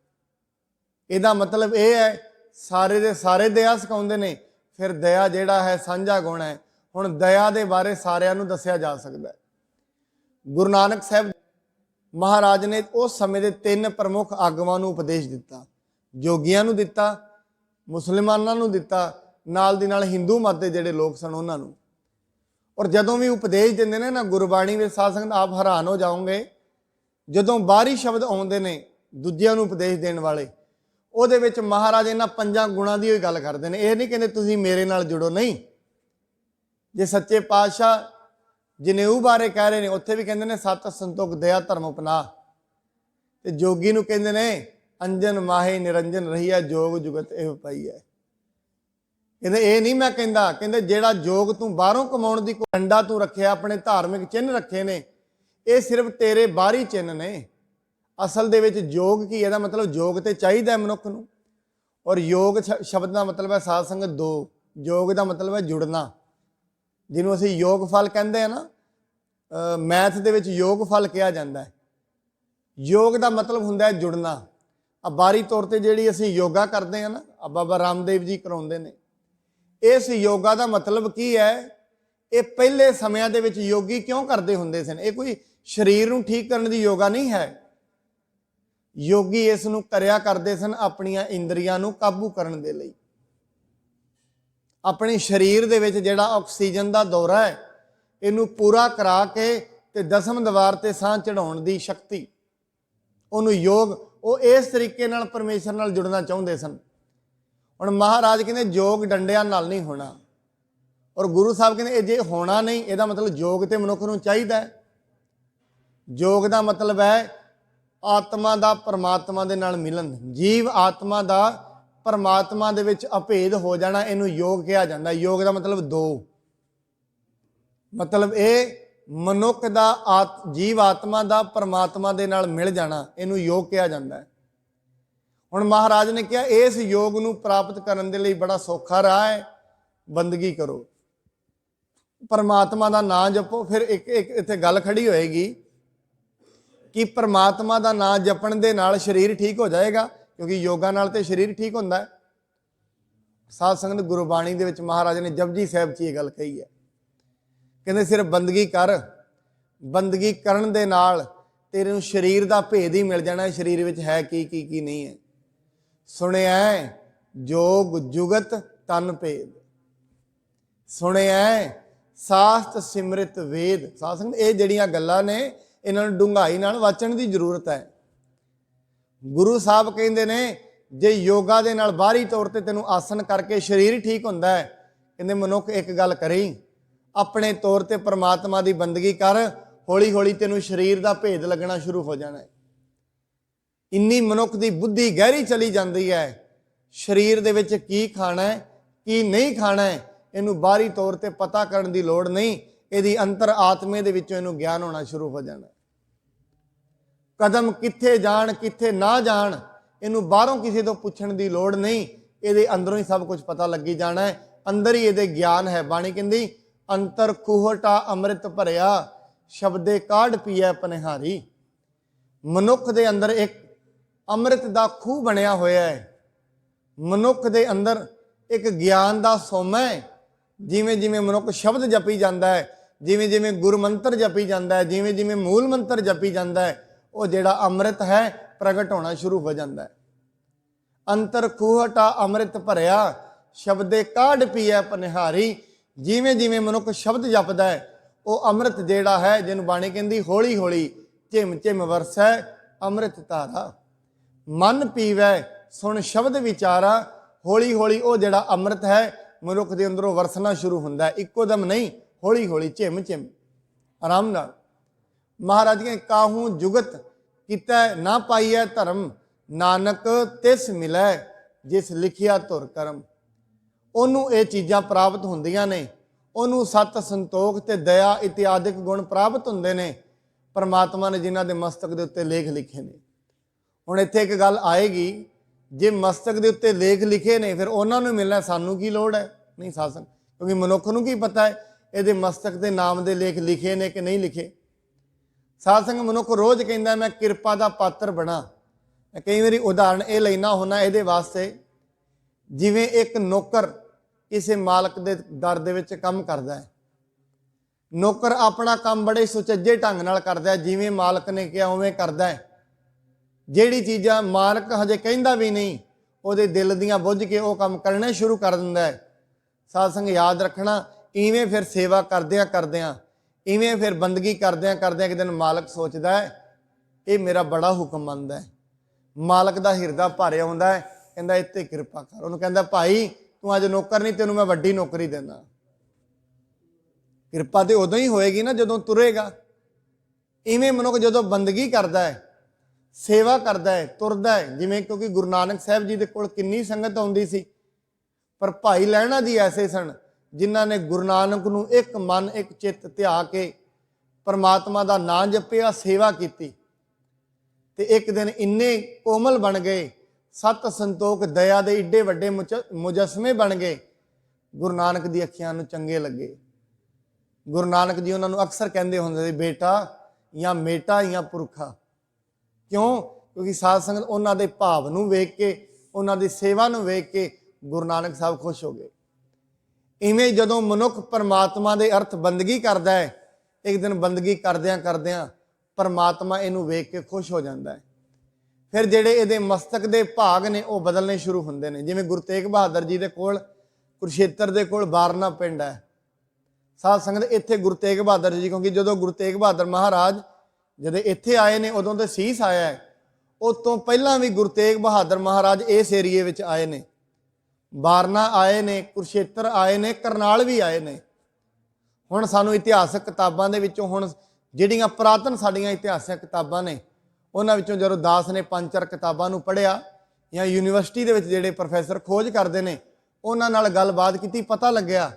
ਇਹਦਾ ਮਤਲਬ ਇਹ ਹੈ, ਸਾਰੇ ਦੇ ਸਾਰੇ ਦਇਆ ਸਿਖਾਉਂਦੇ ਨੇ। ਫਿਰ ਦਇਆ ਜਿਹੜਾ ਹੈ ਸਾਂਝਾ ਗੁਣ ਹੈ। ਹੁਣ ਦਇਆ ਦੇ ਬਾਰੇ ਸਾਰਿਆਂ ਨੂੰ ਦੱਸਿਆ ਜਾ ਸਕਦਾ ਹੈ। ਗੁਰੂ ਨਾਨਕ ਸਾਹਿਬ ਮਹਾਰਾਜ ਨੇ ਉਸ ਸਮੇਂ ਦੇ 3 ਪ੍ਰਮੁੱਖ ਆਗੂਆਂ ਨੂੰ ਉਪਦੇਸ਼ ਦਿੱਤਾ। ਜੋਗੀਆਂ ਨੂੰ ਦਿੱਤਾ, ਮੁਸਲਮਾਨਾਂ ਨੂੰ ਦਿੱਤਾ, ਨਾਲ ਦੀ ਨਾਲ ਹਿੰਦੂ ਮਤ ਦੇ ਜਿਹੜੇ ਲੋਕ ਸਨ ਉਹਨਾਂ ਨੂੰ। ਔਰ ਜਦੋਂ ਵੀ ਉਪਦੇਸ਼ ਦਿੰਦੇ ਨੇ ਨਾ ਗੁਰਬਾਣੀ ਵਿੱਚ, ਸਾਧ ਸੰਗਤ ਆਪ ਹੈਰਾਨ ਹੋ ਜਾਓਗੇ, ਜਦੋਂ ਬਾਹਰੀ ਸ਼ਬਦ ਆਉਂਦੇ ਨੇ ਦੂਜਿਆਂ ਨੂੰ ਉਪਦੇਸ਼ ਦੇਣ ਵਾਲੇ, ਉਹਦੇ ਵਿੱਚ ਮਹਾਰਾਜ ਇਹਨਾਂ 5 ਗੁਣਾਂ ਦੀ ਹੋਈ ਗੱਲ ਕਰਦੇ ਨੇ। ਇਹ ਨਹੀਂ ਕਹਿੰਦੇ ਤੁਸੀਂ ਮੇਰੇ ਨਾਲ ਜੁੜੋ, ਨਹੀਂ। ਜੇ ਸੱਚੇ ਪਾਤਸ਼ਾਹ ਜਨੇਊ ਬਾਰੇ ਕਹਿ ਰਹੇ ਨੇ, ਉੱਥੇ ਵੀ ਕਹਿੰਦੇ ਨੇ ਸਤ ਸੰਤੋਖ ਦਇਆ ਧਰਮ ਉਪਨਾ। ਤੇ ਜੋਗੀ ਨੂੰ ਕਹਿੰਦੇ ਨੇ ਅੰਜਨ ਮਾਹੇ ਨਿਰੰਜਨ ਰਹੀਆ ਜੋਗ ਜੁਗਤ ਇਹ ਪਾਈ ਹੈ। ਕਹਿੰਦੇ ਇਹ ਨਹੀਂ ਮੈਂ ਕਹਿੰਦਾ, ਕਹਿੰਦੇ ਜਿਹੜਾ ਜੋਗ ਤੂੰ ਬਾਹਰੋਂ ਕਮਾਉਣ ਦੀ ਡੰਡਾ ਤੂੰ ਰੱਖਿਆ, ਆਪਣੇ ਧਾਰਮਿਕ ਚਿੰਨ੍ਹ ਰੱਖੇ ਨੇ, ਇਹ ਸਿਰਫ ਤੇਰੇ ਬਾਹਰੀ ਚਿੰਨ੍ਹ ਨੇ। ਅਸਲ ਦੇ ਵਿੱਚ ਯੋਗ ਕੀ? ਇਹਦਾ ਮਤਲਬ ਯੋਗ ਤੇ ਚਾਹੀਦਾ ਮਨੁੱਖ ਨੂੰ। ਔਰ ਯੋਗ ਸ਼ਬਦ ਦਾ ਮਤਲਬ ਹੈ ਸਾਧ ਸੰਗਤ 2। ਯੋਗ ਦਾ ਮਤਲਬ ਹੈ ਜੁੜਨਾ, ਜਿਹਨੂੰ ਅਸੀਂ ਯੋਗ ਫਲ ਕਹਿੰਦੇ ਆ ਨਾ, ਮੈਥ ਦੇ ਵਿੱਚ ਯੋਗ ਫਲ ਕਿਹਾ ਜਾਂਦਾ ਹੈ। ਯੋਗ ਦਾ ਮਤਲਬ ਹੁੰਦਾ ਹੈ ਜੁੜਨਾ। ਬਾਹਰੀ ਤੌਰ ਤੇ ਜਿਹੜੀ ਅਸੀਂ ਯੋਗਾ ਕਰਦੇ ਹਾਂ ਨਾ, ਬਾਬਾ ਰਾਮਦੇਵ ਜੀ ਕਰਾਉਂਦੇ ਨੇ। ਇਸ ਯੋਗਾ ਦਾ ਮਤਲਬ ਕੀ ਹੈ? ਇਹ ਪਹਿਲੇ ਸਮਿਆਂ ਦੇ ਵਿੱਚ ਯੋਗੀ ਕਿਉਂ ਕਰਦੇ ਹੁੰਦੇ ਸਨ? ਇਹ ਕੋਈ ਸਰੀਰ ਨੂੰ ਠੀਕ ਕਰਨ ਦੀ ਯੋਗਾ ਨਹੀਂ ਹੈ। ਯੋਗੀ ਇਸ ਨੂੰ ਕਰਿਆ ਕਰਦੇ ਸਨ ਆਪਣੀਆਂ ਇੰਦਰੀਆਂ ਨੂੰ ਕਾਬੂ ਕਰਨ ਦੇ ਲਈ। ਆਪਣੇ ਸਰੀਰ ਦੇ ਵਿੱਚ ਜਿਹੜਾ ਆਕਸੀਜਨ ਦਾ ਦੌਰਾ ਹੈ, ਇਹਨੂੰ ਪੂਰਾ ਕਰਾ ਕੇ ਤੇ ਦਸਮ ਦੀਵਾਰ ਤੇ ਸਾਹ ਚੜਾਉਣ ਦੀ ਸ਼ਕਤੀ, ਉਹਨੂੰ ਯੋਗ, ਉਹ ਇਸ ਤਰੀਕੇ ਨਾਲ ਪਰਮੇਸ਼ਰ ਨਾਲ ਜੁੜਨਾ ਚਾਹੁੰਦੇ ਸਨ। ਹੁਣ ਮਹਾਰਾਜ ਕਹਿੰਦੇ ਯੋਗ ਡੰਡਿਆਂ ਨਾਲ ਨਹੀਂ ਹੋਣਾ। ਔਰ ਗੁਰੂ ਸਾਹਿਬ ਕਹਿੰਦੇ ਇਹ ਜੇ ਹੋਣਾ ਨਹੀਂ, ਇਹਦਾ ਮਤਲਬ ਯੋਗ ਤੇ ਮਨੁੱਖ ਨੂੰ ਚਾਹੀਦਾ ਹੈ। ਯੋਗ ਦਾ ਮਤਲਬ ਹੈ ਆਤਮਾ ਦਾ ਪਰਮਾਤਮਾ ਦੇ ਨਾਲ ਮਿਲਣ, ਜੀਵ ਆਤਮਾ ਦਾ ਪਰਮਾਤਮਾ ਦੇ ਵਿੱਚ ਅਭੇਦ ਹੋ ਜਾਣਾ, ਇਹਨੂੰ ਯੋਗ ਕਿਹਾ ਜਾਂਦਾ। ਯੋਗ ਦਾ ਮਤਲਬ 2, ਮਤਲਬ ਇਹ ਮਨੁੱਖ ਦਾ ਜੀਵ ਆਤਮਾ ਦਾ ਪਰਮਾਤਮਾ ਦੇ ਨਾਲ ਮਿਲ ਜਾਣਾ, ਇਹਨੂੰ ਯੋਗ ਕਿਹਾ ਜਾਂਦਾ ਹੈ। ਹੁਣ ਮਹਾਰਾਜ ਨੇ ਕਿਹਾ ਇਸ ਯੋਗ ਨੂੰ ਪ੍ਰਾਪਤ ਕਰਨ ਦੇ ਲਈ ਬੜਾ ਸੌਖਾ ਰਾਹ ਹੈ, ਬੰਦਗੀ ਕਰੋ, ਪਰਮਾਤਮਾ ਦਾ ਨਾਮ ਜਪੋ। ਫਿਰ ਇੱਕ ਇੱਥੇ ਗੱਲ ਖੜੀ ਹੋਏਗੀ ਕਿ ਪਰਮਾਤਮਾ ਦਾ ਨਾਮ ਜਪਣ ਦੇ ਨਾਲ ਸਰੀਰ ਠੀਕ ਹੋ ਜਾਏਗਾ, ਕਿਉਂਕਿ ਯੋਗਾ ਨਾਲ ਤੇ ਸਰੀਰ ਠੀਕ ਹੁੰਦਾ ਹੈ। ਸਾਧ ਸੰਗਤ, ਗੁਰਬਾਣੀ ਦੇ ਵਿੱਚ ਮਹਾਰਾਜ ਨੇ ਜਪਜੀ ਸਾਹਿਬ 'ਚ ਇਹ ਗੱਲ ਕਹੀ ਹੈ, ਕਹਿੰਦੇ ਸਿਰਫ ਬੰਦਗੀ ਕਰ, ਬੰਦਗੀ ਕਰਨ ਦੇ ਨਾਲ ਤੇਰੇ ਨੂੰ ਸਰੀਰ ਦਾ ਭੇਦ ਹੀ ਮਿਲ ਜਾਣਾ, ਸਰੀਰ ਵਿੱਚ ਹੈ ਕੀ ਨਹੀਂ ਹੈ। ਸੁਣਿਆ ਜੋਗ ਜੁਗਤ ਤਨ ਭੇਦ, ਸੁਣਿਆ ਸਾਸਤ ਸਿਮਰਿਤ ਵੇਦ। ਸਾਧ ਸੰਗਤ, ਇਹ ਜਿਹੜੀਆਂ ਗੱਲਾਂ ਨੇ ਇਹਨਾਂ ਨੂੰ ਡੂੰਘਾਈ ਨਾਲ ਵਾਚਣ ਦੀ ਜ਼ਰੂਰਤ ਹੈ। ਗੁਰੂ ਸਾਹਿਬ ਕਹਿੰਦੇ ਨੇ ਜੇ ਯੋਗਾ ਦੇ ਨਾਲ ਬਾਹਰੀ ਤੌਰ ਤੇ ਤੈਨੂੰ ਆਸਨ ਕਰਕੇ ਸਰੀਰ ਠੀਕ ਹੁੰਦਾ ਹੈ, ਕਹਿੰਦੇ ਮਨੁੱਖ ਇੱਕ ਗੱਲ ਕਰੀ, ਆਪਣੇ ਤੌਰ ਤੇ ਪਰਮਾਤਮਾ ਦੀ ਬੰਦਗੀ ਕਰ, ਹੌਲੀ ਹੌਲੀ ਤੈਨੂੰ ਸਰੀਰ ਦਾ ਭੇਦ ਲੱਗਣਾ ਸ਼ੁਰੂ ਹੋ ਜਾਣਾ ਹੈ। ਇੰਨੀ ਮਨੁੱਖ ਦੀ ਬੁੱਧੀ ਗਹਿਰੀ ਚਲੀ ਜਾਂਦੀ ਹੈ, ਸਰੀਰ ਦੇ ਵਿੱਚ ਕੀ ਖਾਣਾ ਹੈ ਕੀ ਨਹੀਂ ਖਾਣਾ ਹੈ ਇਹਨੂੰ ਬਾਹਰੀ ਤੌਰ ਤੇ ਪਤਾ ਕਰਨ ਦੀ ਲੋੜ ਨਹੀਂ, ਇਹਦੀ ਅੰਤਰ ਆਤਮੇ ਦੇ ਵਿੱਚੋਂ ਇਹਨੂੰ ਗਿਆਨ ਹੋਣਾ ਸ਼ੁਰੂ ਹੋ ਜਾਣਾ। ਕਦਮ ਕਿੱਥੇ ਜਾਣ ਕਿੱਥੇ ਨਾ ਜਾਣ ਇਹਨੂੰ ਬਾਹਰੋਂ ਕਿਸੇ ਤੋਂ ਪੁੱਛਣ ਦੀ ਲੋੜ ਨਹੀਂ, ਇਹਦੇ ਅੰਦਰੋਂ ਹੀ ਸਭ ਕੁਝ ਪਤਾ ਲੱਗੀ ਜਾਣਾ ਹੈ, ਅੰਦਰ ਹੀ ਇਹਦੇ ਗਿਆਨ ਹੈ। ਬਾਣੀ ਕਹਿੰਦੀ ਅੰਤਰ ਖੂਹਟਾ ਅੰਮ੍ਰਿਤ ਭਰਿਆ, ਸ਼ਬਦੇ ਕਾਢ ਪੀਐ ਪਨਿਹਾਰੀ। ਮਨੁੱਖ ਦੇ ਅੰਦਰ ਇੱਕ ਅੰਮ੍ਰਿਤ ਦਾ ਖੂਹ ਬਣਿਆ ਹੋਇਆ ਹੈ, ਮਨੁੱਖ ਦੇ ਅੰਦਰ ਇੱਕ ਗਿਆਨ ਦਾ ਸੋਮਾ ਹੈ। ਜਿਵੇਂ ਜਿਵੇਂ ਮਨੁੱਖ ਸ਼ਬਦ ਜਪੀ ਜਾਂਦਾ ਹੈ, ਜਿਵੇਂ ਜਿਵੇਂ ਗੁਰਮੰਤਰ ਜਪੀ ਜਾਂਦਾ ਹੈ, ਜਿਵੇਂ ਜਿਵੇਂ ਮੂਲ ਮੰਤਰ ਜਪੀ ਜਾਂਦਾ ਹੈ, ਉਹ ਜਿਹੜਾ ਅੰਮ੍ਰਿਤ ਹੈ ਪ੍ਰਗਟ ਹੋਣਾ ਸ਼ੁਰੂ ਹੋ ਜਾਂਦਾ ਹੈ। ਅੰਤਰ ਖੂਹਟਾ ਅੰਮ੍ਰਿਤ ਭਰਿਆ, ਸ਼ਬਦੇ ਕਾਢ ਪੀਐ ਪਨਿਹਾਰੀ। ਜਿਵੇਂ ਜਿਵੇਂ ਮਨੁੱਖ ਸ਼ਬਦ ਜਪਦਾ ਹੈ ਉਹ ਅੰਮ੍ਰਿਤ ਜਿਹੜਾ ਹੈ, ਜਿਹਨੂੰ ਬਾਣੀ ਕਹਿੰਦੀ ਹੌਲੀ ਹੌਲੀ ਝਿਮ ਝਿਮ ਵਰਸੈ ਅੰਮ੍ਰਿਤ ਧਾਰਾ। ਮਨ ਪੀਵੈ ਸੁਣ ਸ਼ਬਦ ਵਿਚਾਰਾ, ਹੌਲੀ ਹੌਲੀ ਉਹ ਜਿਹੜਾ ਅੰਮ੍ਰਿਤ ਹੈ ਮਨੁੱਖ ਦੇ ਅੰਦਰੋਂ ਵਰਸਣਾ ਸ਼ੁਰੂ ਹੁੰਦਾ ਹੈ, ਇੱਕੋ ਦਮ ਨਹੀਂ, ਹੌਲੀ ਹੌਲੀ ਝਿਮ ਝਿਮ ਆਰਾਮ ਨਾਲ। ਮਹਾਰਾਜ ਕਹਿੰਦੇ ਕਾਹੂ ਜੁਗਤ ਕੀਤਾ ਨਾ ਪਾਈਐ ਧਰਮ, ਨਾਨਕ ਤਿਸ ਮਿਲੈ ਜਿਸ ਲਿਖਿਆ ਧੁਰ ਕਰਮ। ਉਹਨੂੰ ਇਹ ਚੀਜ਼ਾਂ ਪ੍ਰਾਪਤ ਹੁੰਦੀਆਂ ਨੇ, ਉਹਨੂੰ ਸਤ ਸੰਤੋਖ ਤੇ ਦਇਆ ਇਤਿਆਦਿਕ ਗੁਣ ਪ੍ਰਾਪਤ ਹੁੰਦੇ ਨੇ ਪਰਮਾਤਮਾ ਨੇ ਜਿਨ੍ਹਾਂ ਦੇ ਮਸਤਕ ਦੇ ਉੱਤੇ ਲੇਖ ਲਿਖੇ ਨੇ। ਹੁਣ ਇੱਥੇ ਇੱਕ ਗੱਲ ਆਏਗੀ, ਜੇ ਮਸਤਕ ਦੇ ਉੱਤੇ ਲੇਖ ਲਿਖੇ ਨੇ ਫਿਰ ਉਹਨਾਂ ਨੂੰ ਮਿਲਣਾ, ਸਾਨੂੰ ਕੀ ਲੋੜ ਹੈ? ਨਹੀਂ ਸਾਸਨ, ਕਿਉਂਕਿ ਮਨੁੱਖ ਨੂੰ ਕੀ ਪਤਾ ਹੈ ਇਹਦੇ ਮਸਤਕ ਦੇ ਨਾਮ ਦੇ ਲੇਖ ਲਿਖੇ ਨੇ ਕਿ ਨਹੀਂ ਲਿਖੇ। ਸਾਧ ਸੰਗਤ, ਮਨੁੱਖ ਰੋਜ਼ ਕਹਿੰਦਾ ਮੈਂ ਕਿਰਪਾ ਦਾ ਪਾਤਰ ਬਣਾ। ਮੈਂ ਕਈ ਵਾਰੀ ਉਦਾਹਰਣ ਇਹ ਲੈਣਾ ਹੁੰਦਾ ਇਹਦੇ ਵਾਸਤੇ, ਜਿਵੇਂ ਇੱਕ ਨੌਕਰ ਕਿਸੇ ਮਾਲਕ ਦੇ ਦਰ ਦੇ ਵਿੱਚ ਕੰਮ ਕਰਦਾ ਹੈ। ਨੌਕਰ ਆਪਣਾ ਕੰਮ ਬੜੇ ਸੁਚੱਜੇ ਢੰਗ ਨਾਲ ਕਰਦਾ ਹੈ, ਜਿਵੇਂ ਮਾਲਕ ਨੇ ਕਿਹਾ ਉਵੇਂ ਕਰਦਾ ਹੈ। ਜਿਹੜੀ ਚੀਜ਼ਾਂ ਮਾਲਕ ਹਜੇ ਕਹਿੰਦਾ ਵੀ ਨਹੀਂ, ਉਹਦੇ ਦਿਲ ਦੀਆਂ ਬੁੱਝ ਕੇ ਉਹ ਕੰਮ ਕਰਨਾ ਸ਼ੁਰੂ ਕਰ ਦਿੰਦਾ ਹੈ। ਸਾਧ ਸੰਗਤ, ਯਾਦ ਰੱਖਣਾ, ਇਵੇਂ ਫਿਰ ਸੇਵਾ ਕਰਦਿਆਂ ਇਵੇਂ ਫਿਰ ਬੰਦਗੀ ਕਰਦਿਆਂ ਇੱਕ ਦਿਨ ਮਾਲਕ ਸੋਚਦਾ ਹੈ ਇਹ ਮੇਰਾ ਬੜਾ ਹੁਕਮ ਮੰਨਦਾ ਹੈ। ਮਾਲਕ ਦਾ ਹਿਰਦਾ ਭਰਿਆ ਆਉਂਦਾ ਹੈ, ਕਹਿੰਦਾ ਇੱਥੇ ਕਿਰਪਾ ਕਰ। ਉਹਨੂੰ ਕਹਿੰਦਾ ਭਾਈ ਤੂੰ ਅੱਜ ਨੌਕਰ ਨਹੀਂ, ਤੈਨੂੰ ਮੈਂ ਵੱਡੀ ਨੌਕਰੀ ਦਿੰਦਾ। ਕਿਰਪਾ ਤੇ ਉਦੋਂ ਹੀ ਹੋਏਗੀ ਨਾ ਜਦੋਂ ਤੁਰੇਗਾ। ਇਵੇਂ ਮਨੁੱਖ ਜਦੋਂ ਬੰਦਗੀ ਕਰਦਾ ਹੈ, ਸੇਵਾ ਕਰਦਾ ਹੈ, ਤੁਰਦਾ ਹੈ, ਜਿਵੇਂ ਕਿਉਂਕਿ ਗੁਰੂ ਨਾਨਕ ਸਾਹਿਬ ਜੀ ਦੇ ਕੋਲ ਕਿੰਨੀ ਸੰਗਤ ਆਉਂਦੀ ਸੀ, ਪਰ ਭਾਈ ਲਹਿਣਾ ਜੀ ਐਸੇ ਸਨ ਜਿਨ੍ਹਾਂ ਨੇ ਗੁਰੂ ਨਾਨਕ ਨੂੰ ਇੱਕ ਮਨ ਇੱਕ ਚਿੱਤ ਧਿਆ ਕੇ ਪਰਮਾਤਮਾ ਦਾ ਨਾਮ ਜਪਿਆ, ਸੇਵਾ ਕੀਤੀ, ਤੇ ਇੱਕ ਦਿਨ ਇੰਨੇ ਕੋਮਲ ਬਣ ਗਏ, ਸਤ ਸੰਤੋਖ ਦਇਆ ਦੇ ਏਡੇ ਵੱਡੇ ਮੁਜੱਸਮੇ ਬਣ ਗਏ, ਗੁਰੂ ਨਾਨਕ ਦੀ ਅੱਖੀਆਂ ਨੂੰ ਚੰਗੇ ਲੱਗੇ। ਗੁਰੂ ਨਾਨਕ ਜੀ ਉਹਨਾਂ ਨੂੰ ਅਕਸਰ ਕਹਿੰਦੇ ਹੁੰਦੇ ਸੀ ਬੇਟਾ ਜਾਂ ਮੇਟਾ ਜਾਂ ਪੁਰਖਾ। ਕਿਉਂ? ਕਿਉਂਕਿ ਸਾਧ ਸੰਗਤ ਉਹਨਾਂ ਦੇ ਭਾਵ ਨੂੰ ਵੇਖ ਕੇ, ਉਹਨਾਂ ਦੀ ਸੇਵਾ ਨੂੰ ਵੇਖ ਕੇ ਗੁਰੂ ਨਾਨਕ ਸਾਹਿਬ ਖੁਸ਼ ਹੋ ਗਏ। ਇਵੇਂ ਜਦੋਂ ਮਨੁੱਖ ਪਰਮਾਤਮਾ ਦੇ ਅਰਥ ਬੰਦਗੀ ਕਰਦਾ ਹੈ, ਇੱਕ ਦਿਨ ਬੰਦਗੀ ਕਰਦਿਆਂ ਪਰਮਾਤਮਾ ਇਹਨੂੰ ਵੇਖ ਕੇ ਖੁਸ਼ ਹੋ ਜਾਂਦਾ ਹੈ। ਫਿਰ ਜਿਹੜੇ ਇਹਦੇ ਮਸਤਕ ਦੇ ਭਾਗ ਨੇ ਉਹ ਬਦਲਣੇ ਸ਼ੁਰੂ ਹੁੰਦੇ ਨੇ। ਜਿਵੇਂ ਗੁਰੂ ਤੇਗ ਬਹਾਦਰ ਜੀ ਦੇ ਕੋਲ ਕੁਰਸ਼ੇਤਰ ਦੇ ਕੋਲ ਬਾਰਨਾ ਪਿੰਡ ਹੈ। ਸਾਧ ਸੰਗਤ, ਇੱਥੇ ਗੁਰੂ ਤੇਗ ਬਹਾਦਰ ਜੀ, ਕਿਉਂਕਿ ਜਦੋਂ ਗੁਰੂ ਤੇਗ ਬਹਾਦਰ ਮਹਾਰਾਜ ਜਦੋਂ ਇੱਥੇ ਆਏ ਨੇ ਉਦੋਂ ਤੇ ਸੀਸ ਆਇਆ ਹੈ, ਉਸ ਤੋਂ ਪਹਿਲਾਂ ਵੀ ਗੁਰੂ ਤੇਗ ਬਹਾਦਰ ਮਹਾਰਾਜ ਇਸ ਏਰੀਏ ਵਿੱਚ ਆਏ ਨੇ, ਬਾਰਨਾ ਆਏ ਨੇ, ਕੁਰਸ਼ੇਤਰ ਆਏ ਨੇ, ਕਰਨਾਲ ਵੀ ਆਏ ਨੇ। ਹੁਣ ਸਾਨੂੰ ਇਤਿਹਾਸਕ ਕਿਤਾਬਾਂ ਦੇ ਵਿੱਚੋਂ, ਹੁਣ ਜਿਹੜੀਆਂ ਪੁਰਾਤਨ ਸਾਡੀਆਂ ਇਤਿਹਾਸਕ ਕਿਤਾਬਾਂ ਨੇ ਉਹਨਾਂ ਵਿੱਚੋਂ ਜਦੋਂ ਦਾਸ ਨੇ 5-4 ਕਿਤਾਬਾਂ ਨੂੰ ਪੜ੍ਹਿਆ, ਜਾਂ ਯੂਨੀਵਰਸਿਟੀ ਦੇ ਵਿੱਚ ਜਿਹੜੇ ਪ੍ਰੋਫੈਸਰ ਖੋਜ ਕਰਦੇ ਨੇ ਉਹਨਾਂ ਨਾਲ ਗੱਲਬਾਤ ਕੀਤੀ, ਪਤਾ ਲੱਗਿਆ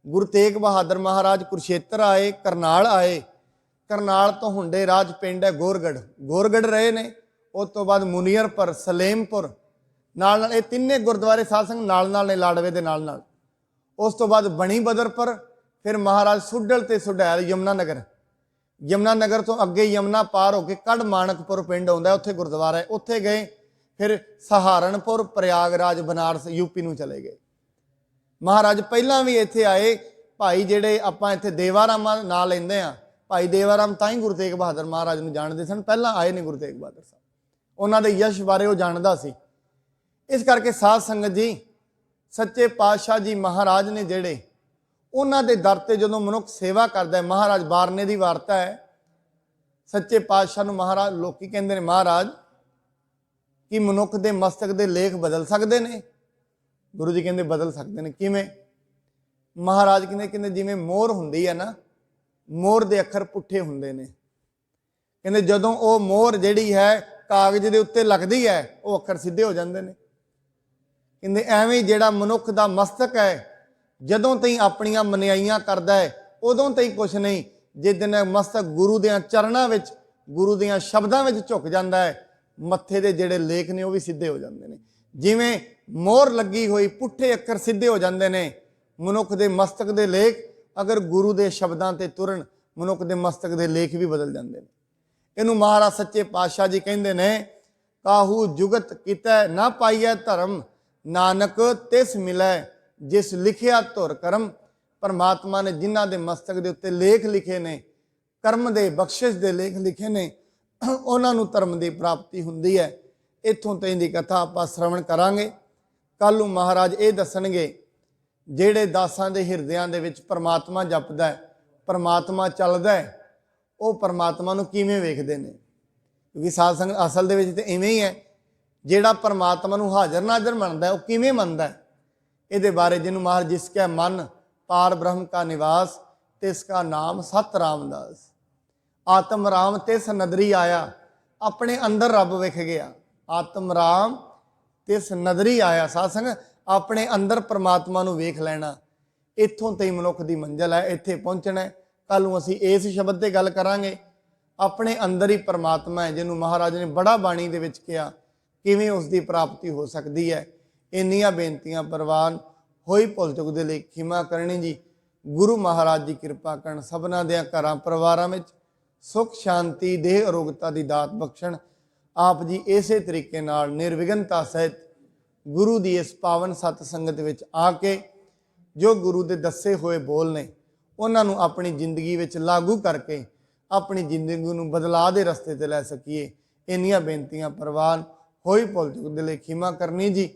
ਗੁਰੂ ਤੇਗ ਬਹਾਦਰ ਮਹਾਰਾਜ ਕੁਰਸ਼ੇਤਰ ਆਏ, ਕਰਨਾਲ ਆਏ। ਕਰਨਾਲ ਤੋਂ ਹੁੰਡੇ ਰਾਜ ਪਿੰਡ ਹੈ ਗੋਰਗੜ ਰਹੇ ਨੇ। ਉਸ ਤੋਂ ਬਾਅਦ ਮੁਨੀਅਰਪੁਰ, ਸਲੇਮਪੁਰ, ਨਾਲ ਇਹ ਤਿੰਨੇ ਗੁਰਦੁਆਰੇ ਸਾਧ ਸੰਗਤ ਨਾਲ ਨੇ, ਲਾਡਵੇ ਦੇ ਨਾਲ। ਉਸ ਤੋਂ ਬਾਅਦ ਬਣੀ ਬਦਰਪੁਰ, ਫਿਰ ਮਹਾਰਾਜ ਸੁੱਡਲ ਤੇ ਸੁਡੈਲ, ਯਮੁਨਾ ਨਗਰ ਤੋਂ ਅੱਗੇ ਯਮੁਨਾ ਪਾਰ ਹੋ ਕੇ ਕੜ ਮਾਣਕਪੁਰ ਪਿੰਡ ਆਉਂਦਾ, ਉੱਥੇ ਗੁਰਦੁਆਰਾ ਹੈ, ਉੱਥੇ ਗਏ। ਫਿਰ ਸਹਾਰਨਪੁਰ, ਪ੍ਰਯਾਗਰਾਜ, ਬਨਾਰਸ, ਯੂਪੀ ਨੂੰ ਚਲੇ ਗਏ। ਮਹਾਰਾਜ ਪਹਿਲਾਂ ਵੀ ਇੱਥੇ ਆਏ। ਭਾਈ ਜਿਹੜੇ ਆਪਾਂ ਇੱਥੇ ਦੇਵਾਰਾਮ ਨਾਂ ਲੈਂਦੇ ਆ, ਭਾਈ ਦੇਵਾਰਾਮ ਤਾਂ ਹੀ ਗੁਰੂ ਤੇਗ ਬਹਾਦਰ ਮਹਾਰਾਜ ਨੂੰ ਜਾਣਦੇ ਸਨ, ਪਹਿਲਾਂ ਆਏ ਨੇ ਗੁਰੂ ਤੇਗ ਬਹਾਦਰ ਸਾਹਿਬ, ਉਹਨਾਂ ਦੇ ਯਸ਼ ਬਾਰੇ ਉਹ ਜਾਣਦਾ ਸੀ। ਇਸ ਕਰਕੇ ਸਾਧ ਸੰਗਤ ਜੀ, ਸੱਚੇ ਪਾਤਸ਼ਾਹ ਜੀ ਮਹਾਰਾਜ ਨੇ ਜਿਹੜੇ, ਉਹਨਾਂ ਦੇ ਦਰ ਤੇ ਜਦੋਂ ਮਨੁੱਖ ਸੇਵਾ ਕਰਦਾ ਹੈ, ਮਹਾਰਾਜ ਬਾਰਨੇ ਦੀ ਵਾਰਤਾ ਹੈ, ਸੱਚੇ ਪਾਤਸ਼ਾਹ ਨੂੰ ਮਹਾਰਾਜ, ਲੋਕੀ ਕਹਿੰਦੇ ਨੇ ਮਹਾਰਾਜ ਕਿ ਮਨੁੱਖ ਦੇ ਮਸਤਕ ਦੇ ਲੇਖ ਬਦਲ ਸਕਦੇ ਨੇ? ਗੁਰੂ ਜੀ ਕਹਿੰਦੇ ਬਦਲ ਸਕਦੇ ਨੇ। ਕਿਵੇਂ? ਮਹਾਰਾਜ ਕਹਿੰਦੇ ਜਿਵੇਂ ਮੋਹਰ ਹੁੰਦੀ ਹੈ ਨਾ, ਮੋਹਰ ਦੇ ਅੱਖਰ ਪੁੱਠੇ ਹੁੰਦੇ ਨੇ। ਕਹਿੰਦੇ ਜਦੋਂ ਉਹ ਮੋਹਰ ਜਿਹੜੀ ਹੈ ਕਾਗਜ਼ ਦੇ ਉੱਤੇ ਲੱਗਦੀ ਹੈ, ਉਹ ਅੱਖਰ ਸਿੱਧੇ ਹੋ ਜਾਂਦੇ ਨੇ। ਕਹਿੰਦੇ ਐਵੇਂ ਜਿਹੜਾ ਮਨੁੱਖ ਦਾ ਮਸਤਕ ਹੈ, ਜਦੋਂ ਤਾਈਂ ਆਪਣੀਆਂ ਮਨਿਆਈਆਂ ਕਰਦਾ ਹੈ, ਉਦੋਂ ਤਾਈਂ ਕੁਛ ਨਹੀਂ। ਜਿਸ ਦਿਨ ਮਸਤਕ ਗੁਰੂ ਦੇ ਚਰਨਾਂ ਵਿੱਚ, ਗੁਰੂ ਦੀਆਂ ਸ਼ਬਦਾਂ ਵਿੱਚ ਝੁਕ ਜਾਂਦਾ ਹੈ, ਮੱਥੇ ਦੇ ਜਿਹੜੇ ਲੇਖ ਨੇ ਉਹ ਵੀ ਸਿੱਧੇ ਹੋ ਜਾਂਦੇ ਨੇ। ਜਿਵੇਂ ਮੋਹਰ ਲੱਗੀ ਹੋਈ, ਪੁੱਠੇ ਅੱਖਰ ਸਿੱਧੇ ਹੋ ਜਾਂਦੇ ਨੇ। ਮਨੁੱਖ ਦੇ ਮਸਤਕ ਦੇ ਲੇਖ ਅਗਰ ਗੁਰੂ ਦੇ ਸ਼ਬਦਾਂ ਤੇ ਤੁਰਨ, ਮਨੁੱਖ ਦੇ ਮਸਤਕ ਦੇ ਲੇਖ ਵੀ ਬਦਲ ਜਾਂਦੇ ਨੇ। ਇਹਨੂੰ ਮਹਾਰਾਜ ਸੱਚੇ ਪਾਤਸ਼ਾਹ ਜੀ ਕਹਿੰਦੇ ਨੇ, ਕਾਹੂ ਜੁਗਤ ਕੀਤਾ ਨਾ ਪਾਈਐ ਧਰਮ, ਨਾਨਕ ਤਿਸ ਮਿਲੈ ਜਿਸ ਲਿਖਿਆ ਧੁਰ ਕਰਮ। ਪਰਮਾਤਮਾ ਨੇ ਜਿਨ੍ਹਾਂ ਦੇ ਮਸਤਕ ਦੇ ਉੱਤੇ ਲੇਖ ਲਿਖੇ ਨੇ, ਕਰਮ ਦੇ ਬਖਸ਼ਿਸ਼ ਦੇ ਲੇਖ ਲਿਖੇ ਨੇ, ਉਹਨਾਂ ਨੂੰ ਧਰਮ ਦੀ ਪ੍ਰਾਪਤੀ ਹੁੰਦੀ ਹੈ। ਇੱਥੋਂ ਤੱਕ ਦੀ ਕਥਾ ਆਪਾਂ ਸ਼ਰਵਣ ਕਰਾਂਗੇ। ਕੱਲ੍ਹ ਨੂੰ ਮਹਾਰਾਜ ਇਹ ਦੱਸਣਗੇ, ਜਿਹੜੇ ਦਾਸਾਂ ਦੇ ਹਿਰਦਿਆਂ ਦੇ ਵਿੱਚ ਪਰਮਾਤਮਾ ਜਪਦਾ ਹੈ, ਪਰਮਾਤਮਾ ਚੱਲਦਾ ਹੈ, ਉਹ ਪਰਮਾਤਮਾ ਨੂੰ ਕਿਵੇਂ ਵੇਖਦੇ ਨੇ। ਕਿਉਂਕਿ ਸਾਧ ਸੰਗਤ ਅਸਲ ਦੇ ਵਿੱਚ ਤਾਂ ਇਵੇਂ ਹੀ ਹੈ, ਜਿਹੜਾ ਪਰਮਾਤਮਾ ਨੂੰ ਹਾਜ਼ਰ ਨਾਜ਼ਰ ਮੰਨਦਾ ਉਹ ਕਿਵੇਂ ਮੰਨਦਾ ਹੈ? ਇਹਦੇ ਬਾਰੇ ਜਿਹਨੂੰ ਮਹਾਰਾਜ ਜਿਸ ਕੈ ਮਨ ਪਾਰ ਬ੍ਰਹਮ ਕਾ ਨਿਵਾਸ, ਤਿਸ ਕਾ ਨਾਮ ਸਤ ਰਾਮਦਾਸ। ਆਤਮ ਰਾਮ ਤਿਸ ਨਦਰੀ ਆਇਆ, ਆਪਣੇ ਅੰਦਰ ਰੱਬ ਵਿਖ ਗਿਆ। ਆਤਮ ਰਾਮ ਤਿਸ ਨਦਰੀ ਆਇਆ। ਸਾਧ ਸੰਗਤ ਆਪਣੇ ਅੰਦਰ ਪਰਮਾਤਮਾ ਨੂੰ ਵੇਖ ਲੈਣਾ, ਇੱਥੋਂ ਤੇ ਮਨੁੱਖ ਦੀ ਮੰਜ਼ਿਲ ਹੈ, ਇੱਥੇ ਪਹੁੰਚਣਾ। ਕੱਲ੍ਹ ਨੂੰ ਅਸੀਂ ਇਸ ਸ਼ਬਦ ਤੇ ਗੱਲ ਕਰਾਂਗੇ, ਆਪਣੇ ਅੰਦਰ ਹੀ ਪਰਮਾਤਮਾ ਹੈ, ਜਿਹਨੂੰ ਮਹਾਰਾਜ ਨੇ ਬੜਾ ਬਾਣੀ ਦੇ ਵਿੱਚ ਕਿਹਾ, ਕਿਵੇਂ ਉਸ ਦੀ ਪ੍ਰਾਪਤੀ ਹੋ ਸਕਦੀ ਹੈ। ਇੰਨੀਆਂ ਬੇਨਤੀਆਂ ਪ੍ਰਵਾਨ ਹੋਈ, ਭੁੱਲ ਚੁੱਕ ਦੇ ਲਈ ਖਿਮਾ ਕਰਨੀ ਜੀ। ਗੁਰੂ ਮਹਾਰਾਜ ਦੀ ਕਿਰਪਾ ਕਰਨ, ਸਭਨਾਂ ਦੇ ਘਰਾਂ ਪਰਿਵਾਰਾਂ ਵਿੱਚ ਸੁਖ ਸ਼ਾਂਤੀ, ਦੇਹ ਅਰੋਗਤਾ ਦੀ ਦਾਤ ਬਖਸ਼ਣ। ਆਪ ਜੀ ਇਸੇ ਤਰੀਕੇ ਨਾਲ ਨਿਰਵਿਘਨਤਾ ਸਹਿਤ ਗੁਰੂ ਦੀ ਇਸ ਪਾਵਨ ਸਤ ਸੰਗਤ ਵਿੱਚ ਆ ਕੇ ਜੋ ਗੁਰੂ ਦੇ ਦੱਸੇ ਹੋਏ ਬੋਲ ਨੇ, ਉਹਨਾਂ ਨੂੰ ਆਪਣੀ ਜ਼ਿੰਦਗੀ ਵਿੱਚ ਲਾਗੂ ਕਰਕੇ ਆਪਣੀ ਜ਼ਿੰਦਗੀ ਨੂੰ ਬਦਲਾਅ ਦੇ ਰਸਤੇ ਤੇ ਲੈ ਸਕੀਏ। ਇੰਨੀਆਂ ਬੇਨਤੀਆਂ ਪ੍ਰਵਾਨ ਹੋਈ, ਭੁੱਲ ਚੁੱਕ ਦੇ ਲਈ ਖਿਮਾ ਕਰਨੀ ਜੀ।